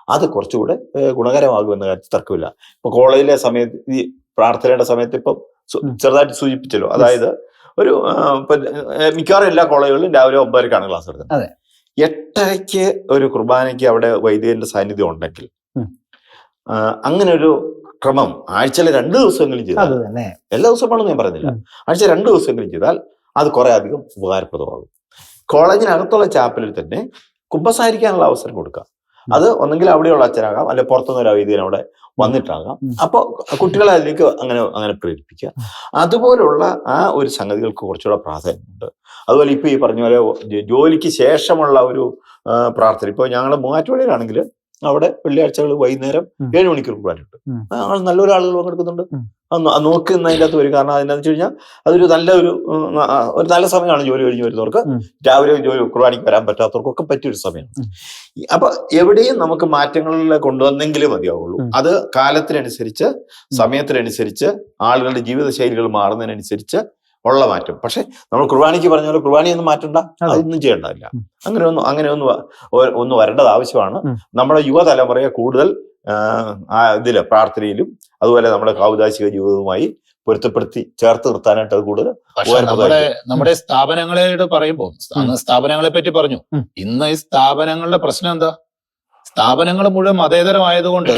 അത് കുറച്ചുകൂടെ ഗുണകരമാകുമെന്ന കാര്യത്തിൽ തർക്കമില്ല. ഇപ്പൊ കോളേജിലെ സമയത്ത്, ഈ പ്രാർത്ഥനയുടെ സമയത്ത് ഇപ്പം ചെറുതായിട്ട് സൂചിപ്പിച്ചല്ലോ, അതായത് മിക്കവാറും എല്ലാ കോളേജുകളിലും രാവിലെ 9:00 ക്ലാസ് എടുക്കുന്നത്. 8:30 ഒരു കുർബാനയ്ക്ക് അവിടെ വൈദികന്റെ സാന്നിധ്യം ഉണ്ടെങ്കിൽ അങ്ങനെ ഒരു ക്രമം ആഴ്ചയിലെ 2 ദിവസമെങ്കിലും ചെയ്താൽ, എല്ലാ ദിവസമാണെന്ന് ഞാൻ പറയുന്നില്ല, ആഴ്ച 2 ദിവസമെങ്കിലും ചെയ്താൽ അത് കുറെ അധികം ഉപകാരപ്രദമാകും. കോളേജിനകത്തുള്ള ചാപ്പലിൽ തന്നെ കുമ്പസാരിക്കാനുള്ള അവസരം കൊടുക്കുക. അത് ഒന്നെങ്കിൽ അവിടെയുള്ള അച്ഛനാകാം, അല്ലെ പുറത്തുനിന്ന് ഒരു വൈദികൻ അവിടെ വന്നിട്ടാകാം. അപ്പോൾ കുട്ടികളെ അതിലേക്ക് അങ്ങനെ പ്രേരിപ്പിക്കുക. അതുപോലുള്ള ആ ഒരു സംഗതികൾക്ക് കുറച്ചുകൂടെ പ്രാധാന്യമുണ്ട്. അതുപോലെ ഇപ്പൊ ഈ പറഞ്ഞ പോലെ ജോലിക്ക് ശേഷമുള്ള ഒരു പ്രാർത്ഥന, ഇപ്പൊ ഞങ്ങളുടെ മൂവാറ്റുപുഴയിലാണെങ്കിൽ അവിടെ വെള്ളിയാഴ്ചകൾ വൈകുന്നേരം 7 മണിക്ക് കുർബാനയുണ്ട്. നല്ലൊരു ആളുകൾ പങ്കെടുക്കുന്നുണ്ട്. നോക്കുന്നതിൻ്റെ അകത്ത് വരും. കാരണം അതിനെന്ന് വെച്ച് കഴിഞ്ഞാൽ അതൊരു നല്ല സമയമാണ്. ജോലി കഴിഞ്ഞ് വരുന്നവർക്ക്, രാവിലെ കുർബാനയ്ക്ക് വരാൻ പറ്റാത്തവർക്കൊക്കെ പറ്റിയൊരു സമയമാണ്. അപ്പൊ എവിടെയും നമുക്ക് മാറ്റങ്ങളിൽ കൊണ്ടുവന്നെങ്കിലേ മതിയാവുള്ളൂ. അത് കാലത്തിനനുസരിച്ച്, സമയത്തിനനുസരിച്ച്, ആളുകളുടെ ജീവിതശൈലികൾ മാറുന്നതിനനുസരിച്ച് ഉള്ള മാറ്റം. പക്ഷെ നമ്മൾ കുർബാനയ്ക്ക് പറഞ്ഞ പോലെ കുർബാനയൊന്നും മാറ്റണ്ട, അതൊന്നും ചെയ്യേണ്ടതില്ല. ഒന്ന് വരേണ്ടത് ആവശ്യമാണ്. നമ്മുടെ യുവതലമുറയെ കൂടുതൽ ഇതില് പ്രാർത്ഥനയിലും അതുപോലെ നമ്മുടെ കൗദാശിക ജീവിതവുമായി പൊരുത്തപ്പെടുത്തി ചേർത്ത് നിർത്താനായിട്ട് അത് കൂടുതൽ. നമ്മുടെ സ്ഥാപനങ്ങളോട് പറയുമ്പോൾ അന്ന് സ്ഥാപനങ്ങളെ പറ്റി പറഞ്ഞു. ഇന്ന് ഈ സ്ഥാപനങ്ങളുടെ പ്രശ്നം എന്താ? സ്ഥാപനങ്ങൾ മുഴുവൻ മതേതരമായതുകൊണ്ട്,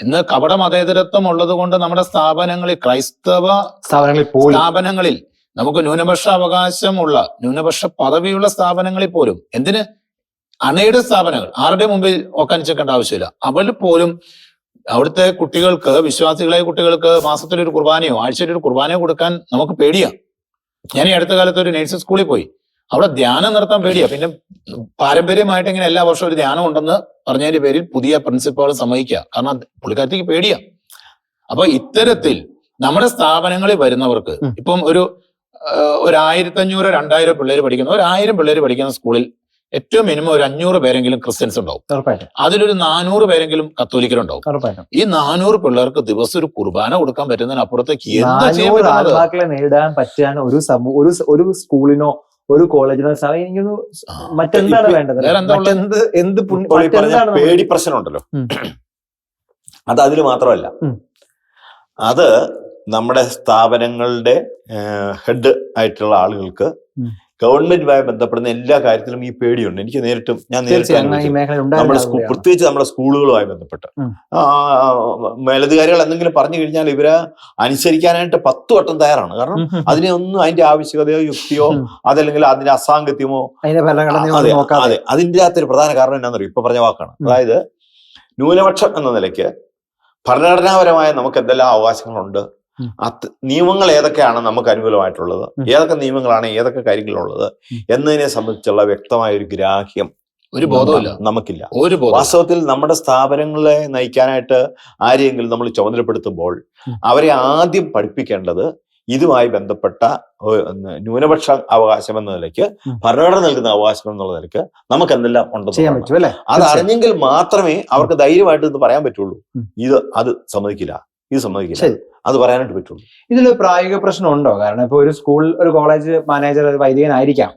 ഇന്ന് കപട മതേതരത്വം ഉള്ളത് കൊണ്ട് നമ്മുടെ സ്ഥാപനങ്ങളിൽ, ക്രൈസ്തവ സ്ഥാപനങ്ങളിൽ നമുക്ക് ന്യൂനപക്ഷ അവകാശമുള്ള, ന്യൂനപക്ഷ പദവിയുള്ള സ്ഥാപനങ്ങളിൽ പോലും, എന്തിന് അണയുടെ സ്ഥാപനങ്ങൾ, ആരുടെ മുമ്പിൽ ഒക്കനിച്ചേക്കേണ്ട ആവശ്യമില്ല. അവരിൽ പോലും അവിടുത്തെ കുട്ടികൾക്ക്, വിശ്വാസികളായ കുട്ടികൾക്ക് മാസത്തിലൊരു കുർബാനയോ ആഴ്ചയിലൊരു കുർബാനയോ കൊടുക്കാൻ നമുക്ക് പേടിയാ. ഞാൻ ഈ അടുത്ത കാലത്ത് ഒരു നേഴ്സിംഗ് സ്കൂളിൽ പോയി. അവിടെ ധ്യാനം നടത്താൻ പേടിയാ. പിന്നെ പാരമ്പര്യമായിട്ട് ഇങ്ങനെ എല്ലാ വർഷവും ഒരു ധ്യാനം ഉണ്ടെന്ന് പറഞ്ഞതിന്റെ പേരിൽ പുതിയ പ്രിൻസിപ്പാൾ സമ്മതിക്കുക. കാരണം പുള്ളിക്കാരത്തേക്ക് പേടിയാ. അപ്പൊ ഇത്തരത്തിൽ നമ്മുടെ സ്ഥാപനങ്ങളിൽ വരുന്നവർക്ക് ഇപ്പം ഒരു 1500 2000 പിള്ളേർ പഠിക്കുന്ന 1000 പിള്ളേർ പഠിക്കുന്ന സ്കൂളിൽ ഏറ്റവും മിനിമം ഒരു 500 പേരെങ്കിലും ക്രിസ്ത്യൻസ് ഉണ്ടാവും. അതിലൊരു 400 പേരെങ്കിലും കത്തോലിക്കരുണ്ടാവും. ഈ 400 പിള്ളേർക്ക് ദിവസം ഒരു കുർബാന കൊടുക്കാൻ പറ്റുന്നതിനപ്പുറത്തേക്ക് എന്താ ചെയ്യാൻ ആത്മാക്കളെ നേടാൻ പറ്റാൻ ഒരു സ്കൂളിനോ ഒരു കോളേജിനോ എനിക്കൊന്ന് മറ്റെന്താണ് വേണ്ടത്? പേടി പ്രശ്നമുണ്ടല്ലോ, അത് അതിൽ മാത്രമല്ല, അത് നമ്മുടെ സ്ഥാപനങ്ങളുടെ ഹെഡ് ആയിട്ടുള്ള ആളുകൾക്ക് ഗവൺമെന്റുമായി ബന്ധപ്പെടുന്ന എല്ലാ കാര്യത്തിലും ഈ പേടിയുണ്ട്. എനിക്ക് നേരിട്ട് നമ്മുടെ പ്രത്യേകിച്ച് നമ്മുടെ സ്കൂളുകളുമായി ബന്ധപ്പെട്ട് മേലധികാരികൾ എന്തെങ്കിലും പറഞ്ഞു കഴിഞ്ഞാൽ ഇവരെ അനുസരിക്കാനായിട്ട് 10 വട്ടം തയ്യാറാണ്. കാരണം അതിനെ ഒന്നും അതിന്റെ ആവശ്യകതയോ യുക്തിയോ അതല്ലെങ്കിൽ അതിന്റെ അസാംഗത്യമോ അതെ അതിന്റെ അകത്തൊരു പ്രധാന കാരണം എന്നാന്നറിയോ? ഇപ്പൊ പറഞ്ഞ വാക്കാണ്. അതായത് ന്യൂനപക്ഷം എന്ന നിലയ്ക്ക് ഭരണഘടനാപരമായ നമുക്ക് എന്തെല്ലാം അവകാശങ്ങളുണ്ട്, നിയമങ്ങൾ ഏതൊക്കെയാണ് നമുക്ക് അനുകൂലമായിട്ടുള്ളത്, ഏതൊക്കെ നിയമങ്ങളാണ് ഏതൊക്കെ കാര്യങ്ങളുള്ളത് എന്നതിനെ സംബന്ധിച്ചുള്ള വ്യക്തമായ ഒരു ഗ്രാഹ്യം ഒരു ബോധമില്ല, നമുക്കില്ല. വാസ്തവത്തിൽ നമ്മുടെ സ്ഥാപനങ്ങളെ നയിക്കാനായിട്ട് ആരെയെങ്കിലും നമ്മൾ ചുമതലപ്പെടുത്തുമ്പോൾ അവരെ ആദ്യം പഠിപ്പിക്കേണ്ടത് ഇതുമായി ബന്ധപ്പെട്ട ന്യൂനപക്ഷ അവകാശം എന്ന നിലയ്ക്ക്, ഭരണഘടന നൽകുന്ന അവകാശം എന്നുള്ള നിലയ്ക്ക് നമുക്ക് എന്തെല്ലാം ഉണ്ടെന്ന് അത് അറിഞ്ഞെങ്കിൽ മാത്രമേ അവർക്ക് ധൈര്യമായിട്ട് ഇത് പറയാൻ പറ്റുള്ളൂ. അത് സമ്മതിക്കില്ല, ഇത് സമ്മതിക്കില്ല, അത് പറയാനായിട്ട് പറ്റുള്ളൂ. ഇതിലൊരു പ്രായോഗിക പ്രശ്നം ഉണ്ടോ? കാരണം ഇപ്പൊ ഒരു സ്കൂൾ, ഒരു കോളേജ് മാനേജർ വൈദികനായിരിക്കാം,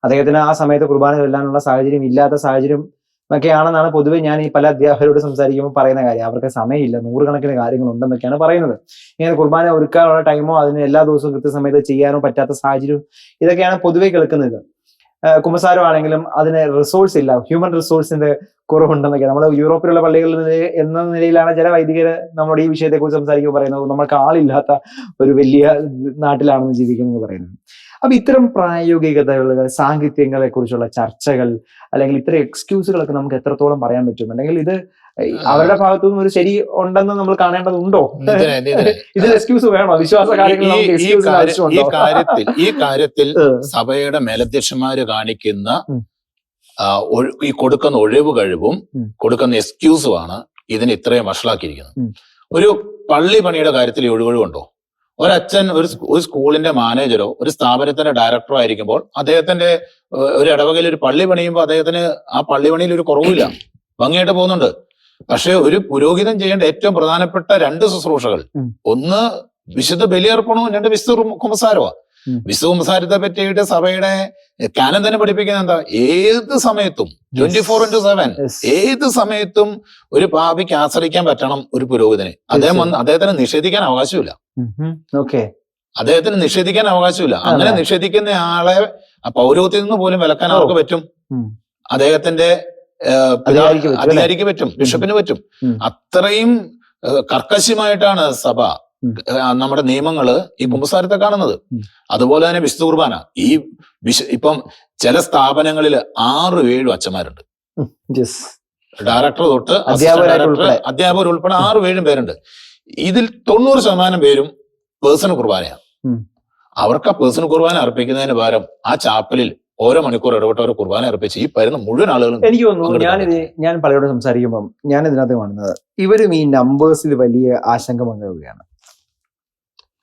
അദ്ദേഹത്തിന് ആ സമയത്ത് കുർബാന ചൊല്ലാനുള്ള സാഹചര്യം ഇല്ലാത്ത സാഹചര്യം ഒക്കെയാണെന്നാണ് പൊതുവെ ഞാൻ ഈ പല അധ്യാപകരോട് സംസാരിക്കുമ്പോൾ പറയുന്ന കാര്യം. അവർക്ക് സമയമില്ല, 100 കണക്കിന് കാര്യങ്ങളുണ്ടെന്നൊക്കെയാണ് പറയുന്നത്. ഇങ്ങനെ കുർബാന ഒരുക്കാനുള്ള ടൈമോ അതിന് എല്ലാ ദിവസവും കൃത്യസമയത്ത് ചെയ്യാനോ പറ്റാത്ത സാഹചര്യം, ഇതൊക്കെയാണ് പൊതുവെ കേൾക്കുന്നത്. കുമ്പസാരം ആണെങ്കിലും അതിന് റിസോഴ്സ് ഇല്ല, ഹ്യൂമൻ റിസോഴ്സിന്റെ കുറവുണ്ടെന്നൊക്കെ നമ്മൾ യൂറോപ്പിലുള്ള പള്ളികളിൽ എന്ന നിലയിലാണ് ചില വൈദികര് നമ്മുടെ ഈ വിഷയത്തെ കുറിച്ച് സംസാരിക്കുമ്പോൾ പറയുന്നത് നമ്മൾക്ക് ആളില്ലാത്ത ഒരു വലിയ നാട്ടിലാണെന്ന് ജീവിക്കുന്നത് പറയുന്നത്. അപ്പൊ ഇത്തരം പ്രായോഗികതകൾ, സാഹിത്യങ്ങളെ കുറിച്ചുള്ള ചർച്ചകൾ അല്ലെങ്കിൽ ഇത്തരം എക്സ്ക്യൂസുകളൊക്കെ നമുക്ക് എത്രത്തോളം പറയാൻ പറ്റും? അല്ലെങ്കിൽ ഇത് അവരുടെ ഭാഗത്തു നിന്ന് ഒരു ശരി ഉണ്ടെന്ന് നമ്മൾ കാണേണ്ടതുണ്ടോ? ഇതിൽ എക്സ്ക്യൂസ് വേണോ? വിശ്വാസ ഈ കാര്യത്തിൽ സഭയുടെ മേലധ്യക്ഷന്മാര് കാണിക്കുന്ന ഈ കൊടുക്കുന്ന ഒഴിവ് കഴിവും കൊടുക്കുന്ന എക്സ്ക്യൂസുമാണ് ഇതിന് ഇത്രയും വഷളാക്കിയിരിക്കുന്നത്. ഒരു പള്ളി പണിയുടെ കാര്യത്തിൽ ഒഴിവുണ്ടോ? ഒരച്ഛൻ ഒരു സ്കൂളിന്റെ മാനേജരോ ഒരു സ്ഥാപനത്തിന്റെ ഡയറക്ടറോ ആയിരിക്കുമ്പോൾ അദ്ദേഹത്തിന്റെ ഒരു ഇടവകയിൽ ഒരു പള്ളി പണിയുമ്പോൾ അദ്ദേഹത്തിന് ആ പള്ളി പണിയിൽ ഒരു കുറവില്ല, ഭംഗിയായിട്ട് പോകുന്നുണ്ട്. പക്ഷെ ഒരു പുരോഹിതൻ ചെയ്യേണ്ട ഏറ്റവും പ്രധാനപ്പെട്ട 2 ശുശ്രൂഷകൾ, ഒന്ന് വിശുദ്ധ ബലിയർപ്പണവും, 2 വിശുദ്ധ കുമ്പസാരമാണ്. വിശുദ്ധ കുമ്പസാരത്തെ പറ്റിയിട്ട് സഭയുടെ കാനം തന്നെ പഠിപ്പിക്കുന്ന എന്താ? ഏത് സമയത്തും 24/7 ഏത് സമയത്തും ഒരു പാപിക്ക് ആശ്രയിക്കാൻ പറ്റണം ഒരു പുരോഹിതന്. അദ്ദേഹത്തിന് നിഷേധിക്കാൻ അവകാശമില്ല. അദ്ദേഹത്തിന് നിഷേധിക്കാൻ അവകാശമില്ല. അങ്ങനെ നിഷേധിക്കുന്ന ആളെ പൗരോഹിത്യത്തിൽ നിന്ന് പോലും വിലക്കാൻ അവർക്ക് പറ്റും. അദ്ദേഹത്തിന്റെ അധികാരിക്ക് പറ്റും, ബിഷപ്പിന് പറ്റും. അത്രയും കർക്കശമായിട്ടാണ് സഭ നമ്മുടെ നിയമങ്ങള് ഈ കുമ്പസാരത്തെ കാണുന്നത്. അതുപോലെ തന്നെ വിശുദ്ധ കുർബാന, ഇപ്പം ചില സ്ഥാപനങ്ങളിൽ 6-7 അച്ഛന്മാരുണ്ട്, ഡയറക്ടർ തൊട്ട് അധ്യാപകർ ഉൾപ്പെടെ 6-7 പേരുണ്ട്. ഇതിൽ 90% പേരും പേഴ്സണൽ കുർബാനയാണ്. അവർക്ക് ആ പേഴ്സണൽ കുർബാന അർപ്പിക്കുന്നതിന് പകരം ആ ചാപ്പലിൽ ഓരോ മണിക്കൂർ ഇടപെട്ട് ഓരോ കുർബാന അർപ്പിച്ച് ഈ വരുന്ന മുഴുവൻ ആളുകളും. എനിക്ക് തോന്നുന്നു ഞാൻ പലരോടും സംസാരിക്കുമ്പോൾ ഞാൻ ഇതിനകത്ത് കാണുന്നത് ഇവരും ഈ നമ്പേഴ്സിൽ വലിയ ആശങ്ക പങ്കുവയ്ക്കുകയാണ്.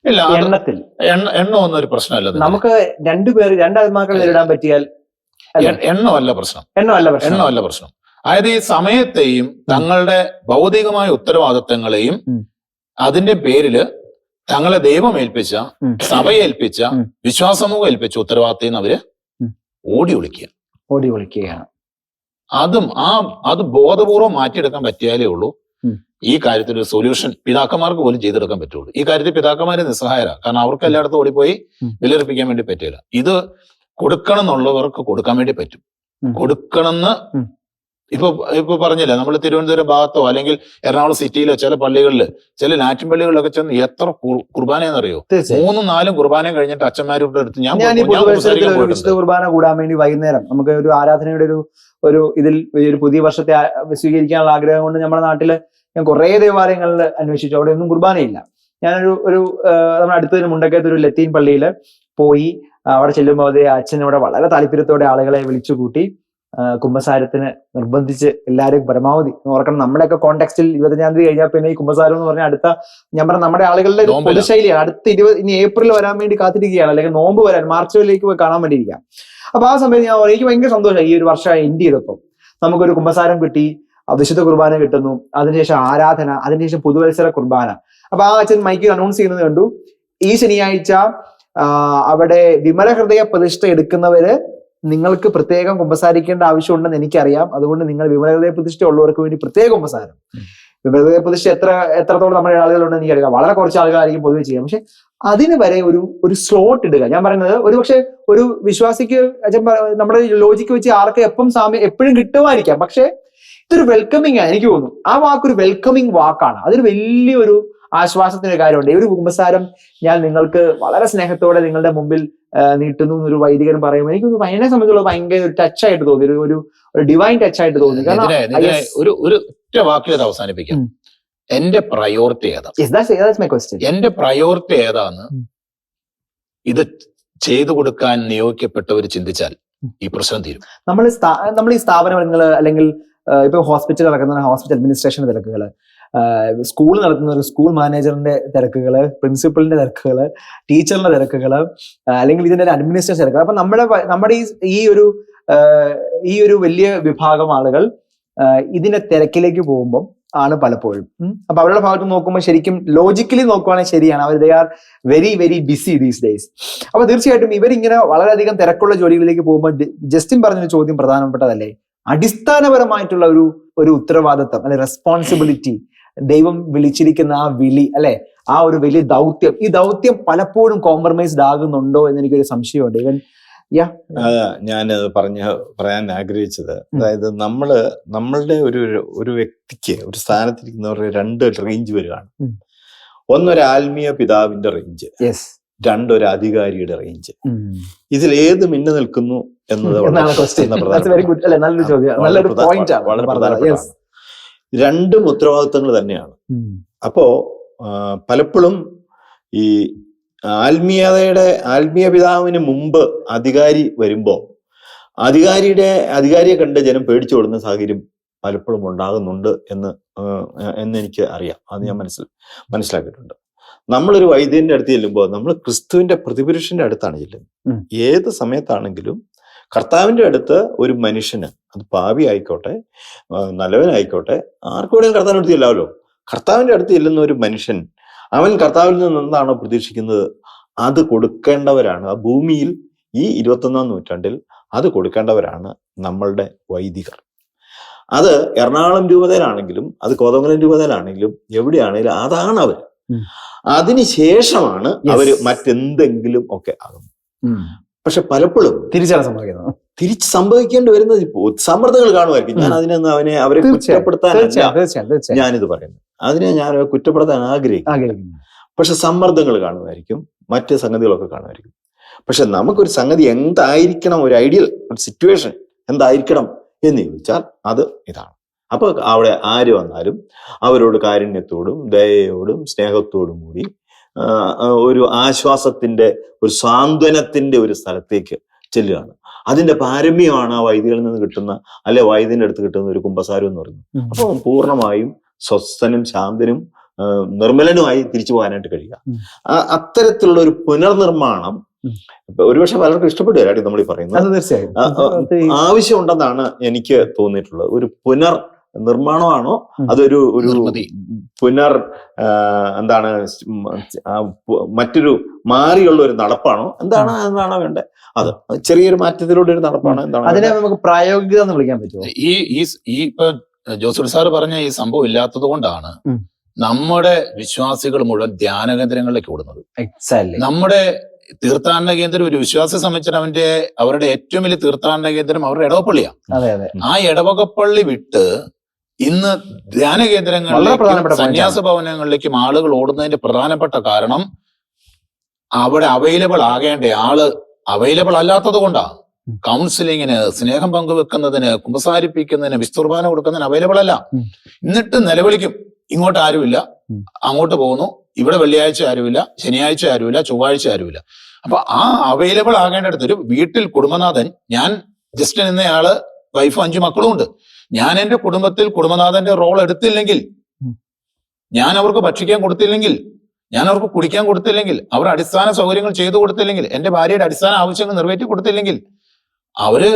ഇല്ല, എണ്ണം ഒന്നും ഒരു പ്രശ്നമല്ല. നമുക്ക് 2 പേര് 2 ആത്മാക്കൾ നേരിടാൻ പറ്റിയാൽ എണ്ണമല്ല പ്രശ്നം. അതായത് ഈ സമയത്തെയും തങ്ങളുടെ ഭൗതികമായ ഉത്തരവാദിത്തങ്ങളെയും അതിന്റെ പേരില് തങ്ങളെ ദൈവം ഏൽപ്പിച്ച, സഭയെ ഏൽപ്പിച്ച, വിശ്വാസമൂഹം ഏൽപ്പിച്ച ഉത്തരവാദിത്തം അവര് ഓടി ഒളിക്കുകയാണ്. അത് ബോധപൂർവം മാറ്റിയെടുക്കാൻ പറ്റിയാലേ ഉള്ളൂ ഈ കാര്യത്തിൽ ഒരു സൊല്യൂഷൻ പിതാക്കന്മാർക്ക് പോലും ചെയ്തെടുക്കാൻ പറ്റുള്ളൂ. ഈ കാര്യത്തിൽ പിതാക്കന്മാര് നിസ്സഹായരാ. കാരണം അവർക്ക് എല്ലായിടത്തും ഓടിപ്പോയി വിലയിരുപ്പിക്കാൻ വേണ്ടി പറ്റില്ല. ഇത് കൊടുക്കണം എന്നുള്ളവർക്ക് കൊടുക്കാൻ വേണ്ടി പറ്റും. കൊടുക്കണമെന്ന് ഇപ്പൊ പറഞ്ഞില്ല, നമ്മൾ തിരുവനന്തപുരം ഭാഗത്തോ അല്ലെങ്കിൽ എറണാകുളം സിറ്റിയിലോ ചില പള്ളികളിൽ, ചില ലാറ്റിൻ പള്ളികളിലൊക്കെ ചെന്ന് എത്ര കുർബാനയെന്നറിയോ? 3-4 കുർബാന കഴിഞ്ഞിട്ട് അച്ഛന്മാരുടെ അടുത്ത് വിശുദ്ധ കുർബാന കൂടാൻ വേണ്ടി വൈകുന്നേരം നമുക്ക് ഒരു ആരാധനയുടെ ഒരു ഇതിൽ ഒരു പുതിയ വർഷത്തെ സ്വീകരിക്കാനുള്ള ആഗ്രഹം കൊണ്ട് നമ്മുടെ നാട്ടില് ഞാൻ കുറെ ദേവാലയങ്ങളിൽ അന്വേഷിച്ചു, അവിടെ ഒന്നും കുർബാനയില്ല. ഞാനൊരു നമ്മുടെ അടുത്ത് മുണ്ടക്കയത്ത് ഒരു ലത്തീൻ പള്ളിയിൽ പോയി അവിടെ ചെല്ലുമ്പോൾ അതേ അച്ഛൻ ഇവിടെ വളരെ താല്പര്യത്തോടെ ആളുകളെ വിളിച്ചു കൂട്ടി കുമ്പസാരത്തിന് നിർബന്ധിച്ച് എല്ലാവരും പരമാവധി ഓർക്കണം. നമ്മുടെയൊക്കെ കോണ്ടെക്സ്റ്റിൽ 25-ാം തീയതി കഴിഞ്ഞാൽ പിന്നെ ഈ കുമ്പസാരം എന്ന് പറഞ്ഞാൽ അടുത്ത ഞാൻ പറഞ്ഞ നമ്മുടെ ആളുകളുടെ ഒരു പൊതുശൈലിയാണ്. അടുത്ത ഇനി ഏപ്രിൽ വരാൻ വേണ്ടി കാത്തിരിക്കുകയാണ്, അല്ലെങ്കിൽ നോമ്പ് വരാൻ മാർച്ചിലേക്ക് പോയി കാണാൻ വേണ്ടിയിരിക്കാം. അപ്പൊ ആ സമയത്ത് എനിക്ക് ഭയങ്കര സന്തോഷമായി. ഈ ഒരു വർഷം എൻഡ് ചെയ്തപ്പോൾ നമുക്കൊരു കുമ്പസാരം കിട്ടി, വിശുദ്ധ കുർബാന കിട്ടുന്നു, അതിനുശേഷം ആരാധന, അതിനുശേഷം പുതുവത്സര കുർബാന. അപ്പൊ ആ അച്ഛൻ മൈക്കിൽ അനൗൺസ് ചെയ്യുന്നത് കണ്ടു, ഈ ശനിയാഴ്ച അവിടെ വിമല ഹൃദയ പ്രതിഷ്ഠ എടുക്കുന്നവര് നിങ്ങൾക്ക് പ്രത്യേകം കുമ്പസാരിക്കേണ്ട ആവശ്യമുണ്ടെന്ന് എനിക്കറിയാം, അതുകൊണ്ട് നിങ്ങൾ വിമല ഹൃദയ പ്രതിഷ്ഠ ഉള്ളവർക്ക് വേണ്ടി പ്രത്യേക കുമ്പസാരം. വിമല ഹൃദയ പ്രതിഷ്ഠ എത്രത്തോളം നമ്മുടെ ആളുകളുണ്ടെന്ന് എനിക്കറിയാം, വളരെ കുറച്ച് ആളുകളായിരിക്കും പൊതുവെ ചെയ്യാം. പക്ഷെ അതിന് വരെ ഒരു സ്ലോട്ട് ഇടുക. ഞാൻ പറയുന്നത് ഒരു പക്ഷെ ഒരു വിശ്വാസിക്ക് നമ്മുടെ ലോജിക്ക് വെച്ച് ആർക്ക് എപ്പോഴും കിട്ടുമായിരിക്കാം, പക്ഷെ ഇതൊരു വെൽക്കമിങ് ആണ്. എനിക്ക് തോന്നുന്നു ആ വാക്കൊരു വെൽക്കമിങ് വാക്കാണ്. അതൊരു വലിയൊരു ആശ്വാസത്തിന്റെ കാര്യമുണ്ട്. ഈ ഒരു കുമ്പസാരം ഞാൻ നിങ്ങൾക്ക് വളരെ സ്നേഹത്തോടെ നിങ്ങളുടെ മുമ്പിൽ നീട്ടുന്നു എന്നൊരു വൈദികൻ പറയുമ്പോൾ എനിക്ക് അതിനെ സംബന്ധിച്ചുള്ള ഭയങ്കര ഒരു ടച്ച് ആയിട്ട് തോന്നി, ഒരു ഡിവൈൻ ടച്ച് ആയിട്ട് തോന്നി. കാരണം ഒരു ഒറ്റ വാക്കിൽ അത് അവസാനിപ്പിക്കാം. എന്റെ പ്രയോറിറ്റി ഏതാ? എന്റെ പ്രയോറിറ്റി ഏതാന്ന് ഇത് ചെയ്തു കൊടുക്കാൻ നിയോഗിക്കപ്പെട്ടവർ ചിന്തിച്ചാൽ ഈ പ്രശ്നം തീരും. നമ്മൾ ഈ സ്ഥാപനങ്ങൾ അല്ലെങ്കിൽ ഇപ്പൊ ഹോസ്പിറ്റൽ നടക്കുന്ന ഹോസ്പിറ്റൽ അഡ്മിനിസ്ട്രേഷൻ തിരക്കുകൾ, സ്കൂൾ നടത്തുന്ന ഒരു സ്കൂൾ മാനേജറിന്റെ തിരക്കുകള്, പ്രിൻസിപ്പളിന്റെ തിരക്കുകള്, ടീച്ചറിന്റെ തിരക്കുകള്, അല്ലെങ്കിൽ ഇതിന്റെ അഡ്മിനിസ്ട്രേഷൻ തിരക്കുകൾ. അപ്പൊ നമ്മുടെ ഈ ഒരു വലിയ വിഭാഗം ആളുകൾ ഇതിന്റെ തിരക്കിലേക്ക് പോകുമ്പോൾ ആണ് പലപ്പോഴും. അപ്പൊ അവരുടെ ഭാഗത്ത് നോക്കുമ്പോൾ ശരിക്കും ലോജിക്കലി നോക്കുവാണെങ്കിൽ ശരിയാണ്, അവർ they are very very busy these days. അപ്പൊ തീർച്ചയായിട്ടും ഇവരിങ്ങനെ വളരെയധികം തിരക്കുള്ള ജോലികളിലേക്ക് പോകുമ്പോൾ ജസ്റ്റിൻ പറഞ്ഞൊരു ചോദ്യം പ്രധാനപ്പെട്ടതല്ലേ, അടിസ്ഥാനപരമായിട്ടുള്ള ഒരു ഉത്തരവാദിത്തം അല്ലെ, റെസ്പോൺസിബിലിറ്റി, ദൈവം വിളിച്ചിരിക്കുന്ന ആ വിളി അല്ലെ, ആ ഒരു വലിയ ദൗത്യം, ഈ ദൗത്യം പലപ്പോഴും കോംപ്രമൈസ്ഡ് ആകുന്നുണ്ടോ എന്ന് എനിക്കൊരു സംശയമുണ്ട്. ഇവൻ ഞാൻ പറയാൻ ആഗ്രഹിച്ചത്, അതായത് നമ്മളുടെ ഒരു വ്യക്തിക്ക് ഒരു സ്ഥാനത്തിരിക്കുന്നവരുടെ 2 റേഞ്ച് വരികയാണ്. ഒന്നൊരു ആത്മീയ പിതാവിന്റെ റേഞ്ച്, 2 ഒരു അധികാരിയുടെ റേഞ്ച്. ഇതിൽ ഏത് മിന്നു നിൽക്കുന്നു എന്നത് വളരെ പ്രധാനപ്പെട്ടതാണ്. 2 ഉത്തരവാദിത്തങ്ങൾ തന്നെയാണ്. അപ്പോ പലപ്പോഴും ഈ ആത്മീയ പിതാവിന് മുമ്പ് അധികാരി വരുമ്പോ അധികാരിയെ കണ്ട് ജനം പേടിച്ചോടുന്ന സാഹചര്യം പലപ്പോഴും ഉണ്ടാകുന്നുണ്ട് എന്ന് എനിക്ക് അറിയാം. അത് ഞാൻ മനസ്സിലാക്കിയിട്ടുണ്ട്. നമ്മളൊരു വൈദ്യന്റെ അടുത്ത് ചെല്ലുമ്പോൾ നമ്മൾ ക്രിസ്തുവിന്റെ പ്രതിപുരുഷന്റെ അടുത്താണ് ചെല്ലുന്നത്. ഏത് സമയത്താണെങ്കിലും കർത്താവിന്റെ അടുത്ത് ഒരു മനുഷ്യന്, അത് പാപി ആയിക്കോട്ടെ നല്ലവനായിക്കോട്ടെ, ആർക്കും വേണമെങ്കിലും കർത്താവിന്റെ അടുത്ത് ചെല്ലാമല്ലോ. കർത്താവിന്റെ അടുത്ത് ചെല്ലുന്ന ഒരു മനുഷ്യൻ അവൻ കർത്താവിൽ നിന്ന് എന്താണോ പ്രതീക്ഷിക്കുന്നത് അത് കൊടുക്കേണ്ടവരാണ്. ആ ഭൂമിയിൽ ഈ 21-ാം നൂറ്റാണ്ടിൽ അത് കൊടുക്കേണ്ടവരാണ് നമ്മളുടെ വൈദികർ. അത് എറണാകുളം രൂപതയിലാണെങ്കിലും അത് കോതമംഗലം രൂപതയിലാണെങ്കിലും എവിടെയാണെങ്കിലും അതാണ് അവർ. അതിനുശേഷമാണ് അവര് മറ്റെന്തെങ്കിലും ഒക്കെ ആകും. പക്ഷെ പലപ്പോഴും തിരിച്ച് സംഭവിക്കേണ്ടി വരുന്നത് സമ്മർദ്ദങ്ങൾ കാണുമായിരിക്കും. ഞാൻ അവരെ കുറ്റപ്പെടുത്താനല്ല ഞാനിത് പറയുന്നത്, അതിനെ ഞാൻ കുറ്റപ്പെടുത്താൻ ആഗ്രഹിക്കുന്നു. പക്ഷെ സമ്മർദ്ദങ്ങൾ കാണുമായിരിക്കും, മറ്റ് സംഗതികളൊക്കെ കാണുമായിരിക്കും. പക്ഷെ നമുക്കൊരു സംഗതി എന്തായിരിക്കണം, ഒരു ഐഡിയൽ ഒരു സിറ്റുവേഷൻ എന്തായിരിക്കണം എന്ന് ചോദിച്ചാൽ അത് ഇതാണ്. അപ്പൊ അവിടെ ആര് വന്നാലും അവരോട് കാരുണ്യത്തോടും ദയയോടും സ്നേഹത്തോടും കൂടി ഒരു ആശ്വാസത്തിന്റെ ഒരു സാന്ത്വനത്തിന്റെ ഒരു സ്ഥലത്തേക്ക് ചെല്ലുകയാണ്. അതിന്റെ പാരമ്യമാണ് ആ വൈദികളിൽ നിന്ന് കിട്ടുന്ന, അല്ലെ വൈദ്യന്റെ അടുത്ത് കിട്ടുന്ന ഒരു കുമ്പസാരം എന്ന് പറയുന്നത്. അപ്പൊ പൂർണ്ണമായും സ്വസ്ഥനും ശാന്തനും നിർമ്മലനുമായി തിരിച്ചു പോകാനായിട്ട് കഴിയുക. അത്തരത്തിലുള്ള ഒരു പുനർനിർമ്മാണം ഒരുപക്ഷെ പലർക്കും ഇഷ്ടപ്പെടുകയായിട്ട് നമ്മൾ ഈ പറയുന്നത് ആവശ്യമുണ്ടെന്നാണ് എനിക്ക് തോന്നിയിട്ടുള്ളത്. ഒരു നിർമ്മാണമാണോ അതൊരു എന്താണ് മറ്റൊരു മാറിയുള്ള ഒരു നടപ്പാണോ എന്താണോ വേണ്ടത്? അത് ചെറിയൊരു മാറ്റത്തിലൂടെ ഒരു നടപ്പാണോ എന്താണ് അതിനെ നമുക്ക് പ്രായോഗികത എന്ന് വിളിക്കാൻ പറ്റുമോ? ഈ ഇപ്പൊ ജോസഫ് സാർ പറഞ്ഞ ഈ സംഭവം ഇല്ലാത്തത് കൊണ്ടാണ് നമ്മുടെ വിശ്വാസികൾ മുഴുവൻ ധ്യാന കേന്ദ്രങ്ങളിലേക്ക് ഓടുന്നത്. നമ്മുടെ തീർത്ഥാടന കേന്ദ്രം ഒരു വിശ്വാസിയെ സംബന്ധിച്ച് അവരുടെ ഏറ്റവും വലിയ തീർത്ഥാടന കേന്ദ്രം അവരുടെ ഇടവപ്പള്ളിയാണ്. ആ ഇടവകപ്പള്ളി വിട്ട് ഇന്ന് ധ്യാന കേന്ദ്രങ്ങളിലേക്കും സന്യാസ ഭവനങ്ങളിലേക്കും ആളുകൾ ഓടുന്നതിന്റെ പ്രധാനപ്പെട്ട കാരണം അവിടെ അവൈലബിൾ ആകേണ്ട ആള് അവൈലബിൾ അല്ലാത്തത് കൊണ്ടാണ്. കൗൺസിലിങ്ങിന്, സ്നേഹം പങ്കുവെക്കുന്നതിന്, കുമ്പസാരിപ്പിക്കുന്നതിന്, വിസ്തുർബാന കൊടുക്കുന്നതിന് അവൈലബിൾ അല്ല. എന്നിട്ട് നിലവിളിക്കും, ഇങ്ങോട്ട് ആരുമില്ല, അങ്ങോട്ട് പോകുന്നു, ഇവിടെ വെള്ളിയാഴ്ച ആരുമില്ല, ശനിയാഴ്ച ആരുമില്ല, ചൊവ്വാഴ്ച ആരുമില്ല. അപ്പൊ ആ അവൈലബിൾ ആകേണ്ടടുത്ത് ഒരു വീട്ടിൽ കുടുംബനാഥൻ, ഞാൻ ജസ്റ്റ് എന്നയാള് വൈഫ് 5 മക്കളും ഉണ്ട്. ഞാൻ എന്റെ കുടുംബത്തിൽ കുടുംബനാഥന്റെ റോൾ എടുത്തില്ലെങ്കിൽ, ഞാൻ അവർക്ക് ഭക്ഷിക്കാൻ കൊടുത്തില്ലെങ്കിൽ, ഞാൻ അവർക്ക് കുടിക്കാൻ കൊടുത്തില്ലെങ്കിൽ, അവർ അടിസ്ഥാന സൗകര്യങ്ങൾ ചെയ്തു കൊടുത്തില്ലെങ്കിൽ, എന്റെ ഭാര്യയുടെ അടിസ്ഥാന ആവശ്യങ്ങൾ നിറവേറ്റി കൊടുത്തില്ലെങ്കിൽ അവര്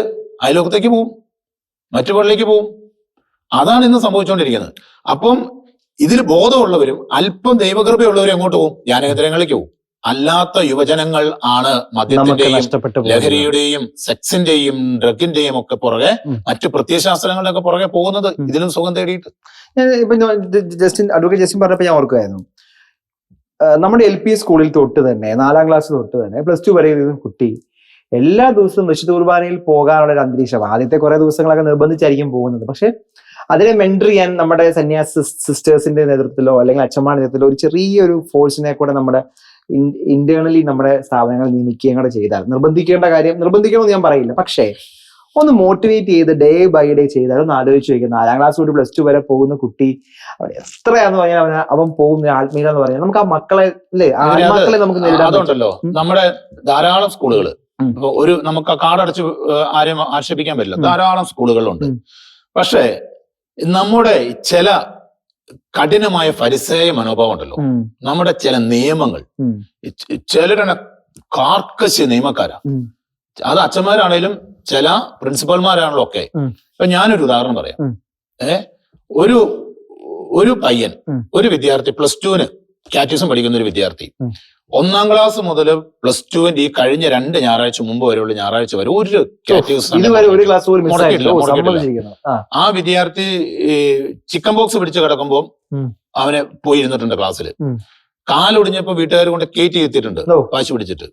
അയലോകത്തേക്ക് പോവും, മറ്റു പള്ളിലേക്ക് പോവും. അതാണ് ഇന്ന് സംഭവിച്ചുകൊണ്ടിരിക്കുന്നത്. അപ്പം ഇതിൽ ബോധമുള്ളവരും അല്പം ദൈവകൃപയുള്ളവരും എങ്ങോട്ട് പോകും? ധ്യാനകേന്ദ്രങ്ങളിലേക്ക് പോകും. അല്ലാത്ത യുവജനങ്ങൾ ആണ് മദ്യത്തിന്റെയും ലഹരിയുടെയും സെക്സിന്റെയും ഡ്രഗിന്റെയും ഒക്കെ പുറകെ, മറ്റു പ്രത്യയശാസ്ത്രങ്ങളുടെ ഒക്കെ പുറകെ പോകുന്നത് ഇതിലും സുഖം തേടിയിട്ട്. ഇപ്പൊ അഡ്വക്കേറ്റ് ജസ്റ്റിൻ പറഞ്ഞപ്പോ ഞാൻ ഓർക്കുകയായിരുന്നു, നമ്മുടെ LP സ്കൂളിൽ തൊട്ട് തന്നെ 4ാം ക്ലാസ് തൊട്ട് തന്നെ +2 വരെ കുട്ടി എല്ലാ ദിവസവും വിശുദ്ധ കുർബാനയിൽ പോകാനുള്ള ഒരു അന്തരീക്ഷം. ആദ്യത്തെ കുറെ ദിവസങ്ങളൊക്കെ നിർബന്ധിച്ചായിരിക്കും പോകുന്നത്. പക്ഷെ അതിനെ മെന്റർ ചെയ്യാൻ നമ്മുടെ സന്യാസ സിസ്റ്റേഴ്സിന്റെ നേതൃത്വത്തിലോ അല്ലെങ്കിൽ അച്ഛന്മാരുടെ നേതൃത്വത്തിലോ ഒരു ചെറിയൊരു ഫോഴ്സിനെ കൂടെ നമ്മുടെ ഇന്റേണലി നമ്മുടെ സ്ഥാപനങ്ങൾ നിയമിക്കുകയും കൂടെ ചെയ്താൽ, നിർബന്ധിക്കണമെന്ന് ഞാൻ പറയില്ല, പക്ഷേ ഒന്ന് മോട്ടിവേറ്റ് ചെയ്ത് ഡേ ബൈ ഡേ ചെയ്താൽ ഒന്ന് ആലോചിച്ച് വയ്ക്കുക. 4ാം ക്ലാസ് തൊട്ട് +2 വരെ പോകുന്ന കുട്ടി എത്രയാന്ന് പറഞ്ഞാൽ അവൻ പോകുന്ന ആത്മീയത എന്ന് പറഞ്ഞാൽ നമുക്ക് ആ മക്കളെ അല്ലേ, ആത്മാക്കളെ നമുക്ക് അതുണ്ടല്ലോ. നമ്മുടെ ധാരാളം സ്കൂളുകൾ, നമുക്ക് ആ കാർഡടച്ച് ആരെയും ആക്ഷേപിക്കാൻ പറ്റില്ല, ധാരാളം സ്കൂളുകളുണ്ട്. പക്ഷേ നമ്മുടെ ചില കഠിനമായ ഫരിസേയ മനോഭാവം ഉണ്ടല്ലോ, നമ്മുടെ ചില നിയമങ്ങൾ, ചിലരുടെ കാർക്കശ്യ നിയമക്കാരാ. അത് അച്ഛന്മാരാണേലും ചില പ്രിൻസിപ്പൽമാരാണല്ലോ ഒക്കെ. ഇപ്പൊ ഞാനൊരു ഉദാഹരണം പറയാം. ഒരു പയ്യൻ, ഒരു വിദ്യാർത്ഥി +2 കാറ്റഗിസം പഠിക്കുന്ന ഒരു വിദ്യാർത്ഥി 1ാം ക്ലാസ് മുതൽ +2 ഈ കഴിഞ്ഞ 2 ഞായറാഴ്ച മുമ്പ് വരെയുള്ള ഞായറാഴ്ച വരെ ഒരു കാറ്റഗിസം ആ വിദ്യാർത്ഥി ചിക്കൻ ബോക്സ് പിടിച്ച് കിടക്കുമ്പോൾ അവനെ പോയി ഇരുന്നിട്ടുണ്ട് ക്ലാസ്സിൽ. കാലൊടിഞ്ഞപ്പോ വീട്ടുകാർ കൊണ്ട് കയറ്റി എത്തിയിട്ടുണ്ട് വാശി പിടിച്ചിട്ട്.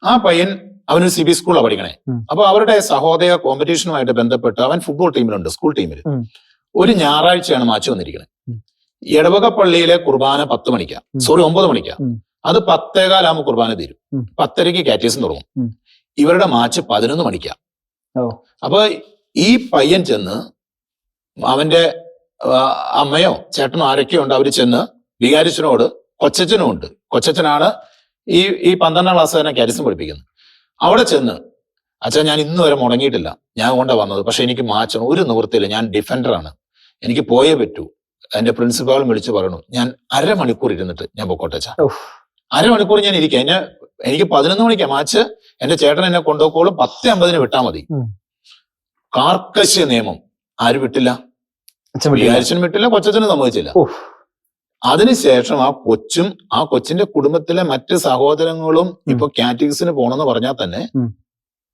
ആ പയ്യൻ അവനൊരു CB സ്കൂളാണ് പഠിക്കണേ. അപ്പൊ അവരുടെ സഹോദയ കോമ്പറ്റീഷനുമായിട്ട് ബന്ധപ്പെട്ട് അവൻ ഫുട്ബോൾ ടീമിലുണ്ട്, സ്കൂൾ ടീമിൽ. ഒരു ഞായറാഴ്ചയാണ് മാച്ച് വന്നിരിക്കുന്നത്. ഇടവക പള്ളിയിലെ കുർബാന 10 മണിക്കാണ്, 9 മണിക്കാണ്. അത് 10:15 കുർബാന തീരും. 10:30 കാറ്റഗിസം തുടങ്ങും. ഇവരുടെ മാച്ച് 11 മണിക്കാണ്. അപ്പൊ ഈ പയ്യൻ ചെന്ന് അവന്റെ അമ്മയോ ചേട്ടനോ ആരൊക്കെയോ ഉണ്ട്, അവര് ചെന്ന് വികാരിച്ചനോട്, കൊച്ചച്ഛനും ഉണ്ട്, കൊച്ചച്ഛനാണ് ഈ 12ാം ക്ലാസ് തന്നെ കാറ്റഗിസം പഠിപ്പിക്കുന്നത്. അവിടെ ചെന്ന്, അച്ഛാ ഞാൻ ഇന്ന് വരെ മുടങ്ങിയിട്ടില്ല, ഞാൻ കൊണ്ടാ വന്നത്, പക്ഷെ എനിക്ക് മാച്ചണം, ഒരു നിവൃത്തിയില്ല, ഞാൻ ഡിഫൻഡറാണ്, എനിക്ക് പോയേ പറ്റൂ. എന്റെ പ്രിൻസിപ്പാളും വിളിച്ചു പറഞ്ഞു, ഞാൻ അരമണിക്കൂർ ഇരുന്നിട്ട് ഞാൻ പൊക്കോട്ടെ അച്ഛാ, അരമണിക്കൂർ ഞാൻ ഇരിക്കാം, എനിക്ക് 11 മണിക്കാ മാച്ച്, എന്റെ ചേട്ടൻ എന്നെ കൊണ്ടുപോക്കോളും, 10:50 വിട്ടാ മതി. കാർക്കശ്യ നിയമം ആര് വിട്ടില്ല? വികാരിച്ചനും വിട്ടില്ല, കൊച്ചച്ഛനും സമ്മതിച്ചില്ല. അതിനുശേഷം ആ കൊച്ചിന്റെ കുടുംബത്തിലെ മറ്റ് സഹോദരങ്ങളും ഇപ്പൊ കാറ്റഗിസിന് പോണെന്ന് പറഞ്ഞാൽ തന്നെ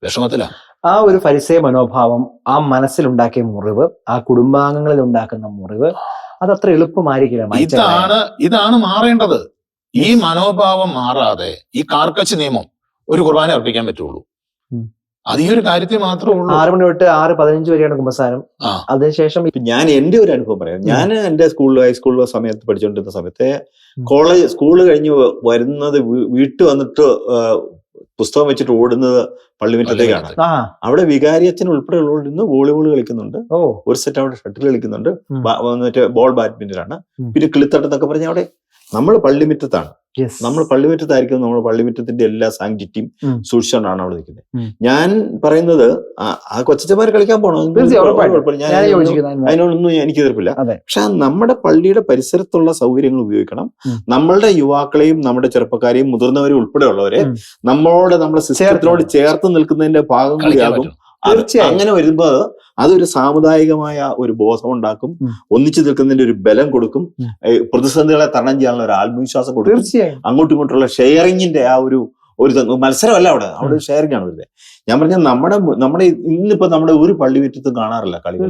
വിഷമത്തിലാ. ആ ഒരു ഫരിസേയ മനോഭാവം, ആ മനസ്സിലുണ്ടാക്കിയ മുറിവ്, ആ കുടുംബാംഗങ്ങളിൽ ഉണ്ടാക്കുന്ന മുറിവ്, അതത്ര എളുപ്പമായിരിക്കില്ല. ഇതാണ് മാറേണ്ടത്. ഈ മനോഭാവം മാറാതെ ഈ കാർക്കശ്യ നിയമം ഒരു കുർബാന അർപ്പിക്കാൻ പറ്റുള്ളൂ. അത് ഈ ഒരു കാര്യത്തിൽ മാത്രമേ ഉള്ളൂ. 6 മണി തൊട്ട് 6:15 വരെയാണ് കുമ്പസാരം. അതിനുശേഷം ഞാൻ എന്റെ ഒരു അനുഭവം പറയാം. ഞാൻ എന്റെ ഹൈസ്കൂളിലെ സമയത്ത് പഠിച്ചുകൊണ്ടിരുന്ന സമയത്ത് സ്കൂള് കഴിഞ്ഞ് വരുന്നത്, വീട്ടിൽ വന്നിട്ട് പുസ്തകം വെച്ചിട്ട് ഓടുന്നത് പള്ളിമുറ്റത്തേക്കാണ്. അവിടെ വികാരി അച്ഛൻ ഉൾപ്പെടെ ഉള്ളവരിന്ന് വോളിബോൾ കളിക്കുന്നുണ്ട്, ഒരു സെറ്റ് അവിടെ ഷട്ടിൽ കളിക്കുന്നുണ്ട്, മറ്റേ ബോൾ ബാഡ്മിന്റൺ ആണ്, പിന്നെ കിളിത്തട്ടെന്നൊക്കെ പറഞ്ഞ അവിടെ നമ്മൾ പള്ളിമുറ്റത്താണ്. നമ്മൾ പള്ളിമുറ്റത്തായിരിക്കും, നമ്മൾ പള്ളിമുറ്റത്തിന്റെ എല്ലാ സാങ്ക്ടിറ്റിയും സൂക്ഷിച്ചുകൊണ്ടാണ് അവിടെ നിൽക്കുന്നത്. ഞാൻ പറയുന്നത് ആ കൊച്ചന്മാർ കളിക്കാൻ പോകണം, അതിനോടൊന്നും എനിക്ക് എതിർപ്പില്ല. പക്ഷെ നമ്മുടെ പള്ളിയുടെ പരിസരത്തുള്ള സൗകര്യങ്ങൾ ഉപയോഗിക്കണം. നമ്മളുടെ യുവാക്കളെയും നമ്മുടെ ചെറുപ്പക്കാരെയും മുതിർന്നവരെയും ഉൾപ്പെടെയുള്ളവരെ നമ്മുടെ സിസ്റ്റത്തിനോട് ചേർത്ത് നിൽക്കുന്നതിന്റെ ഭാഗം കൂടിയാകും. അങ്ങനെ വരുമ്പോ അതൊരു സാമുദായികമായ ഒരു ബോധം ഉണ്ടാക്കും, ഒന്നിച്ചു നിൽക്കുന്നതിന്റെ ഒരു ബലം കൊടുക്കും, പ്രതിസന്ധികളെ തരണം ചെയ്യാനുള്ള ഒരു ആത്മവിശ്വാസം കൊടുക്കും. അങ്ങോട്ടും ഇങ്ങോട്ടുള്ള ഷെയറിങ്ങിന്റെ ആ ഒരു മത്സരമല്ല അവിടെ ഒരു ഷെയറിംഗ് ആണ് വരുന്നത്. ഞാൻ പറഞ്ഞ നമ്മുടെ ഇന്നിപ്പോ നമ്മുടെ ഒരു പള്ളിമുറ്റത്തും കാണാറില്ല കളികൾ.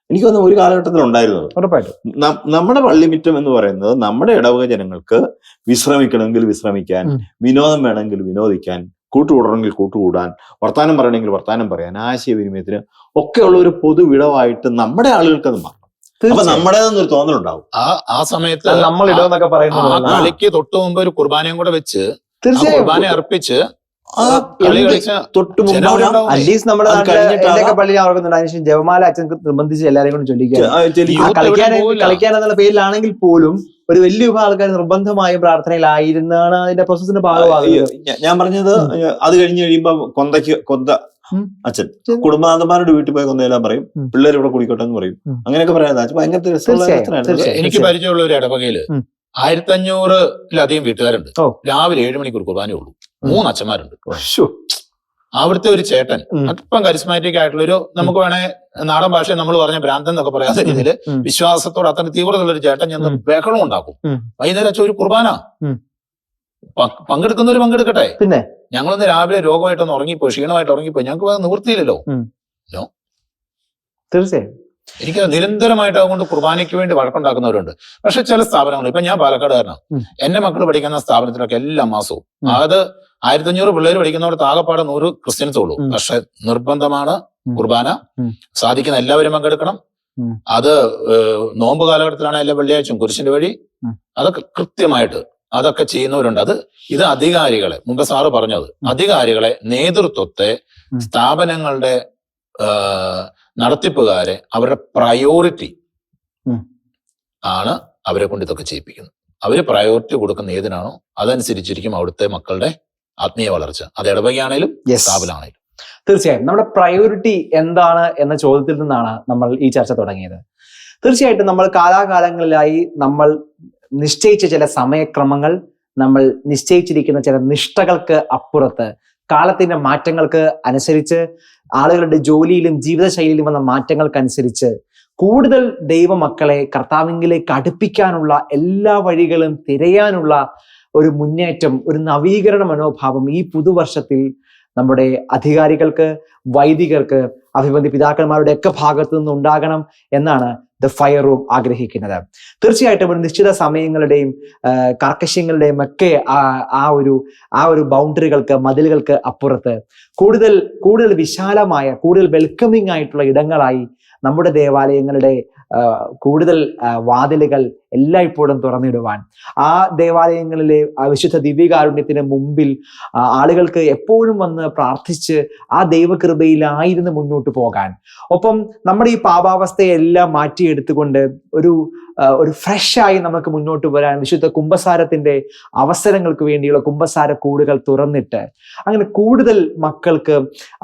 എനിക്ക് തോന്നുന്നു ഒരു കാലഘട്ടത്തിൽ ഉണ്ടായിരുന്നത്. നമ്മുടെ പള്ളിമുറ്റം എന്ന് പറയുന്നത് നമ്മുടെ ഇടവക ജനങ്ങൾക്ക് വിശ്രമിക്കണമെങ്കിൽ വിശ്രമിക്കാൻ, വിനോദം വേണമെങ്കിൽ വിനോദിക്കാൻ, കൂട്ടുകൂടണമെങ്കിൽ കൂട്ടുകൂടാൻ, വർത്താനം പറയണമെങ്കിൽ വർത്താനം പറയാൻ, ആശയവിനിമയത്തിന് ഒക്കെ ഉള്ള ഒരു പൊതുവിടവായിട്ട് നമ്മുടെ ആളുകൾക്ക് അത് മാറണം. അപ്പൊ നമ്മുടേതെന്നൊരു തോന്നലുണ്ടാവും. ആ സമയത്ത് നമ്മൾ ഇടവെന്നൊക്കെ പറയുന്നത് കളിക്ക് തൊട്ട് മുമ്പ് ഒരു കുർബാനയും കൂടെ വെച്ച് കുർബാന അർപ്പിച്ച് തൊട്ട് മുമ്പ് അറ്റ്ലീസ്റ്റ് നമ്മുടെ നാട്ടിലൊക്കെ പള്ളിയിൽ ഓർക്കുന്നുണ്ട്. അതിനുശേഷം ജപമാല അച്ഛൻ നിർബന്ധിച്ച് എല്ലാരെയും കൊണ്ട് ചൊല്ലിക്കാൻ കളിക്കാൻ എന്നുള്ള പേരിലാണെങ്കിൽ പോലും ഒരു വലിയ വിഭാഗം ആൾക്കാർ നിർബന്ധമായ പ്രാർത്ഥനയിലായിരുന്നാണ് അതിന്റെ പ്രോസസ്സിന്റെ ഭാഗമാകുന്നത്. ഞാൻ പറഞ്ഞത് അത് കഴിഞ്ഞ് കഴിയുമ്പോ കൊന്ത അച്ഛൻ കുടുംബനാഥന്മാരുടെ വീട്ടിൽ പോയി കൊന്തയെല്ലാം പറയും, പിള്ളേർ ഇവിടെ കുടിക്കോട്ടെ എന്ന് പറയും. അങ്ങനെയൊക്കെ പറയാൻ ഭയങ്കര രസമുള്ള. എനിക്ക് പരിചയമുള്ള ഒരു ഇടവകയില് 1500-ലധികം വീട്ടുകാരുണ്ട്. രാവിലെ 7 മണിക്കൂർ കുർബാനേ ഉള്ളൂ. 3 അച്ഛന്മാരുണ്ട്. അവിടുത്തെ ഒരു ചേട്ടൻ അല്പം കരിസ്മാറ്റിക് ആയിട്ടുള്ളൊരു, നമുക്ക് വേണേ നാടൻ ഭാഷയിൽ നമ്മൾ പറഞ്ഞ ഭ്രാന്തൻ എന്നൊക്കെ പറയാത്ത രീതിയിൽ വിശ്വാസത്തോട് അത്ര തീവ്രതയുള്ള ഒരു ചേട്ടൻ ചെന്ന് ബഹളം ഉണ്ടാക്കും. വൈകുന്നേരം ഒരു കുർബാന പങ്കെടുക്കുന്നവര് പങ്കെടുക്കട്ടെ. പിന്നെ ഞങ്ങളൊന്ന് രാവിലെ രോഗമായിട്ടൊന്ന് ഉറങ്ങിപ്പോയി, ക്ഷീണമായിട്ട് ഉറങ്ങിപ്പോയി, ഞങ്ങൾക്ക് നിവൃത്തിയില്ലല്ലോ. തീർച്ചയായും എനിക്ക് നിരന്തരമായിട്ട് അതുകൊണ്ട് കുർബാനയ്ക്ക് വേണ്ടി വഴക്കുണ്ടാക്കുന്നവരുണ്ട്. പക്ഷെ ചില സ്ഥാപനങ്ങൾ, ഇപ്പൊ ഞാൻ പാലക്കാടുകാരനാണ്, എന്റെ മക്കൾ പഠിക്കുന്ന സ്ഥാപനത്തിലൊക്കെ എല്ലാ മാസവും അത് 1500 പിള്ളേർ പഠിക്കുന്നവർക്ക് ആകെപ്പാടെ 100 ക്രിസ്ത്യൻസ് ഉള്ളൂ. പക്ഷെ നിർബന്ധമാണ് കുർബാന, സാധിക്കുന്ന എല്ലാവരും പങ്കെടുക്കണം. അത് നോമ്പ് കാലഘട്ടത്തിലാണ് എല്ലാ വെള്ളിയാഴ്ചയും കുരിശിന്റെ വഴി അതൊക്കെ കൃത്യമായിട്ട് അതൊക്കെ ചെയ്യുന്നവരുണ്ട്. ഇത് അധികാരികളെ, മുമ്പ് സാറ് പറഞ്ഞത്, അധികാരികളെ, നേതൃത്വത്തെ, സ്ഥാപനങ്ങളുടെ നടത്തിപ്പുകാരെ, അവരുടെ പ്രയോറിറ്റി ആണ് അവരെ കൊണ്ട് ഇതൊക്കെ ചെയ്യിപ്പിക്കുന്നത്. അവര് പ്രയോറിറ്റി കൊടുക്കുന്ന ഏതിനാണോ അതനുസരിച്ചിരിക്കും അവിടുത്തെ മക്കളുടെ ആത്മീയ വളർച്ച. അത് ഇടവകയാണേലും സ്ഥാപനമാണേലും. തീർച്ചയായും നമ്മുടെ പ്രയോറിറ്റി എന്താണ് എന്ന ചോദ്യത്തിൽ നിന്നാണ് നമ്മൾ ഈ ചർച്ച തുടങ്ങിയത്. തീർച്ചയായിട്ടും നമ്മൾ കാലാകാലങ്ങളിലായി നമ്മൾ നിശ്ചയിച്ച ചില സമയക്രമങ്ങൾ, നമ്മൾ നിശ്ചയിച്ചിരിക്കുന്ന ചില നിഷ്ഠകൾക്ക് അപ്പുറത്ത് കാലത്തിന്റെ മാറ്റങ്ങൾക്ക് അനുസരിച്ച്, ആളുകളുടെ ജോലിയിലും ജീവിതശൈലിയിലും വന്ന മാറ്റങ്ങൾക്കനുസരിച്ച് കൂടുതൽ ദൈവമക്കളെ കർത്താവിലേക്ക് അടുപ്പിക്കാനുള്ള എല്ലാ വഴികളും തിരയാനുള്ള ഒരു മുന്നേറ്റം, ഒരു നവീകരണ മനോഭാവം ഈ പുതുവർഷത്തിൽ നമ്മുടെ അധികാരികൾക്ക്, വൈദികർക്ക്, അഭിമന്യ പിതാക്കന്മാരുടെ ഒക്കെ ഭാഗത്തു നിന്ന് ഉണ്ടാകണം എന്നാണ് ദ ഫയർ റൂം ആഗ്രഹിക്കുന്നത്. തീർച്ചയായിട്ടും ഒരു നിശ്ചിത സമയങ്ങളുടെയും കർക്കശ്യങ്ങളുടെയും ഒക്കെ ആ ഒരു ബൗണ്ടറികൾക്ക്, മതിലുകൾക്ക് അപ്പുറത്ത് കൂടുതൽ വിശാലമായ, കൂടുതൽ വെൽക്കമിങ് ആയിട്ടുള്ള ഇടങ്ങളായി നമ്മുടെ ദേവാലയങ്ങളുടെ കൂടുതൽ വാതിലുകൾ എല്ലായ്പ്പോഴും തുറന്നിടുവാൻ, ആ ദേവാലയങ്ങളിലെ വിശുദ്ധ ദിവ്യകാരുണ്യത്തിന് മുമ്പിൽ ആളുകൾക്ക് എപ്പോഴും വന്ന് പ്രാർത്ഥിച്ച് ആ ദൈവകൃപയിലായിരുന്നു മുന്നോട്ട് പോകാൻ, ഒപ്പം നമ്മുടെ ഈ പാപാവസ്ഥയെല്ലാം മാറ്റിയെടുത്തുകൊണ്ട് ഒരു ഫ്രഷായി നമുക്ക് മുന്നോട്ട് വരാൻ വിശുദ്ധ കുമ്പസാരത്തിന്റെ അവസരങ്ങൾക്ക് വേണ്ടിയുള്ള കുമ്പസാര കൂടുകൾ തുറന്നിട്ട്, അങ്ങനെ കൂടുതൽ മക്കൾക്ക്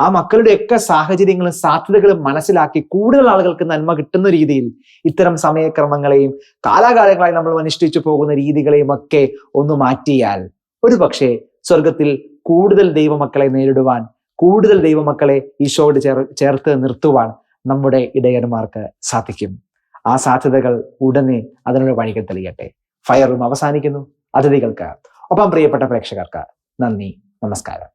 ആ മക്കളുടെയൊക്കെ സാഹചര്യങ്ങളും സാധ്യതകളും മനസ്സിലാക്കി കൂടുതൽ ആളുകൾക്ക് നന്മ കിട്ടുന്ന രീതിയിൽ ഇത്തരം സമയക്രമങ്ങളെയും കാലാകാലങ്ങളായി നമ്മൾ അനുഷ്ഠിച്ചു പോകുന്ന രീതികളെയും ഒക്കെ ഒന്ന് മാറ്റിയാൽ ഒരുപക്ഷെ സ്വർഗത്തിൽ കൂടുതൽ ദൈവമക്കളെ നേരിടുവാൻ, കൂടുതൽ ദൈവമക്കളെ ഈശോയോട് ചേർത്ത് നിർത്തുവാൻ നമ്മുടെ ഇടയന്മാർക്ക് സാധിക്കും. ആ സാധ്യതകൾ ഉടനെ അതിനുള്ള വഴികൾ തെളിയട്ടെ. ഫയർ റൂം അവസാനിക്കുന്നു. അതിഥികൾക്ക് ഒപ്പം പ്രിയപ്പെട്ട പ്രേക്ഷകർക്ക് നന്ദി, നമസ്കാരം.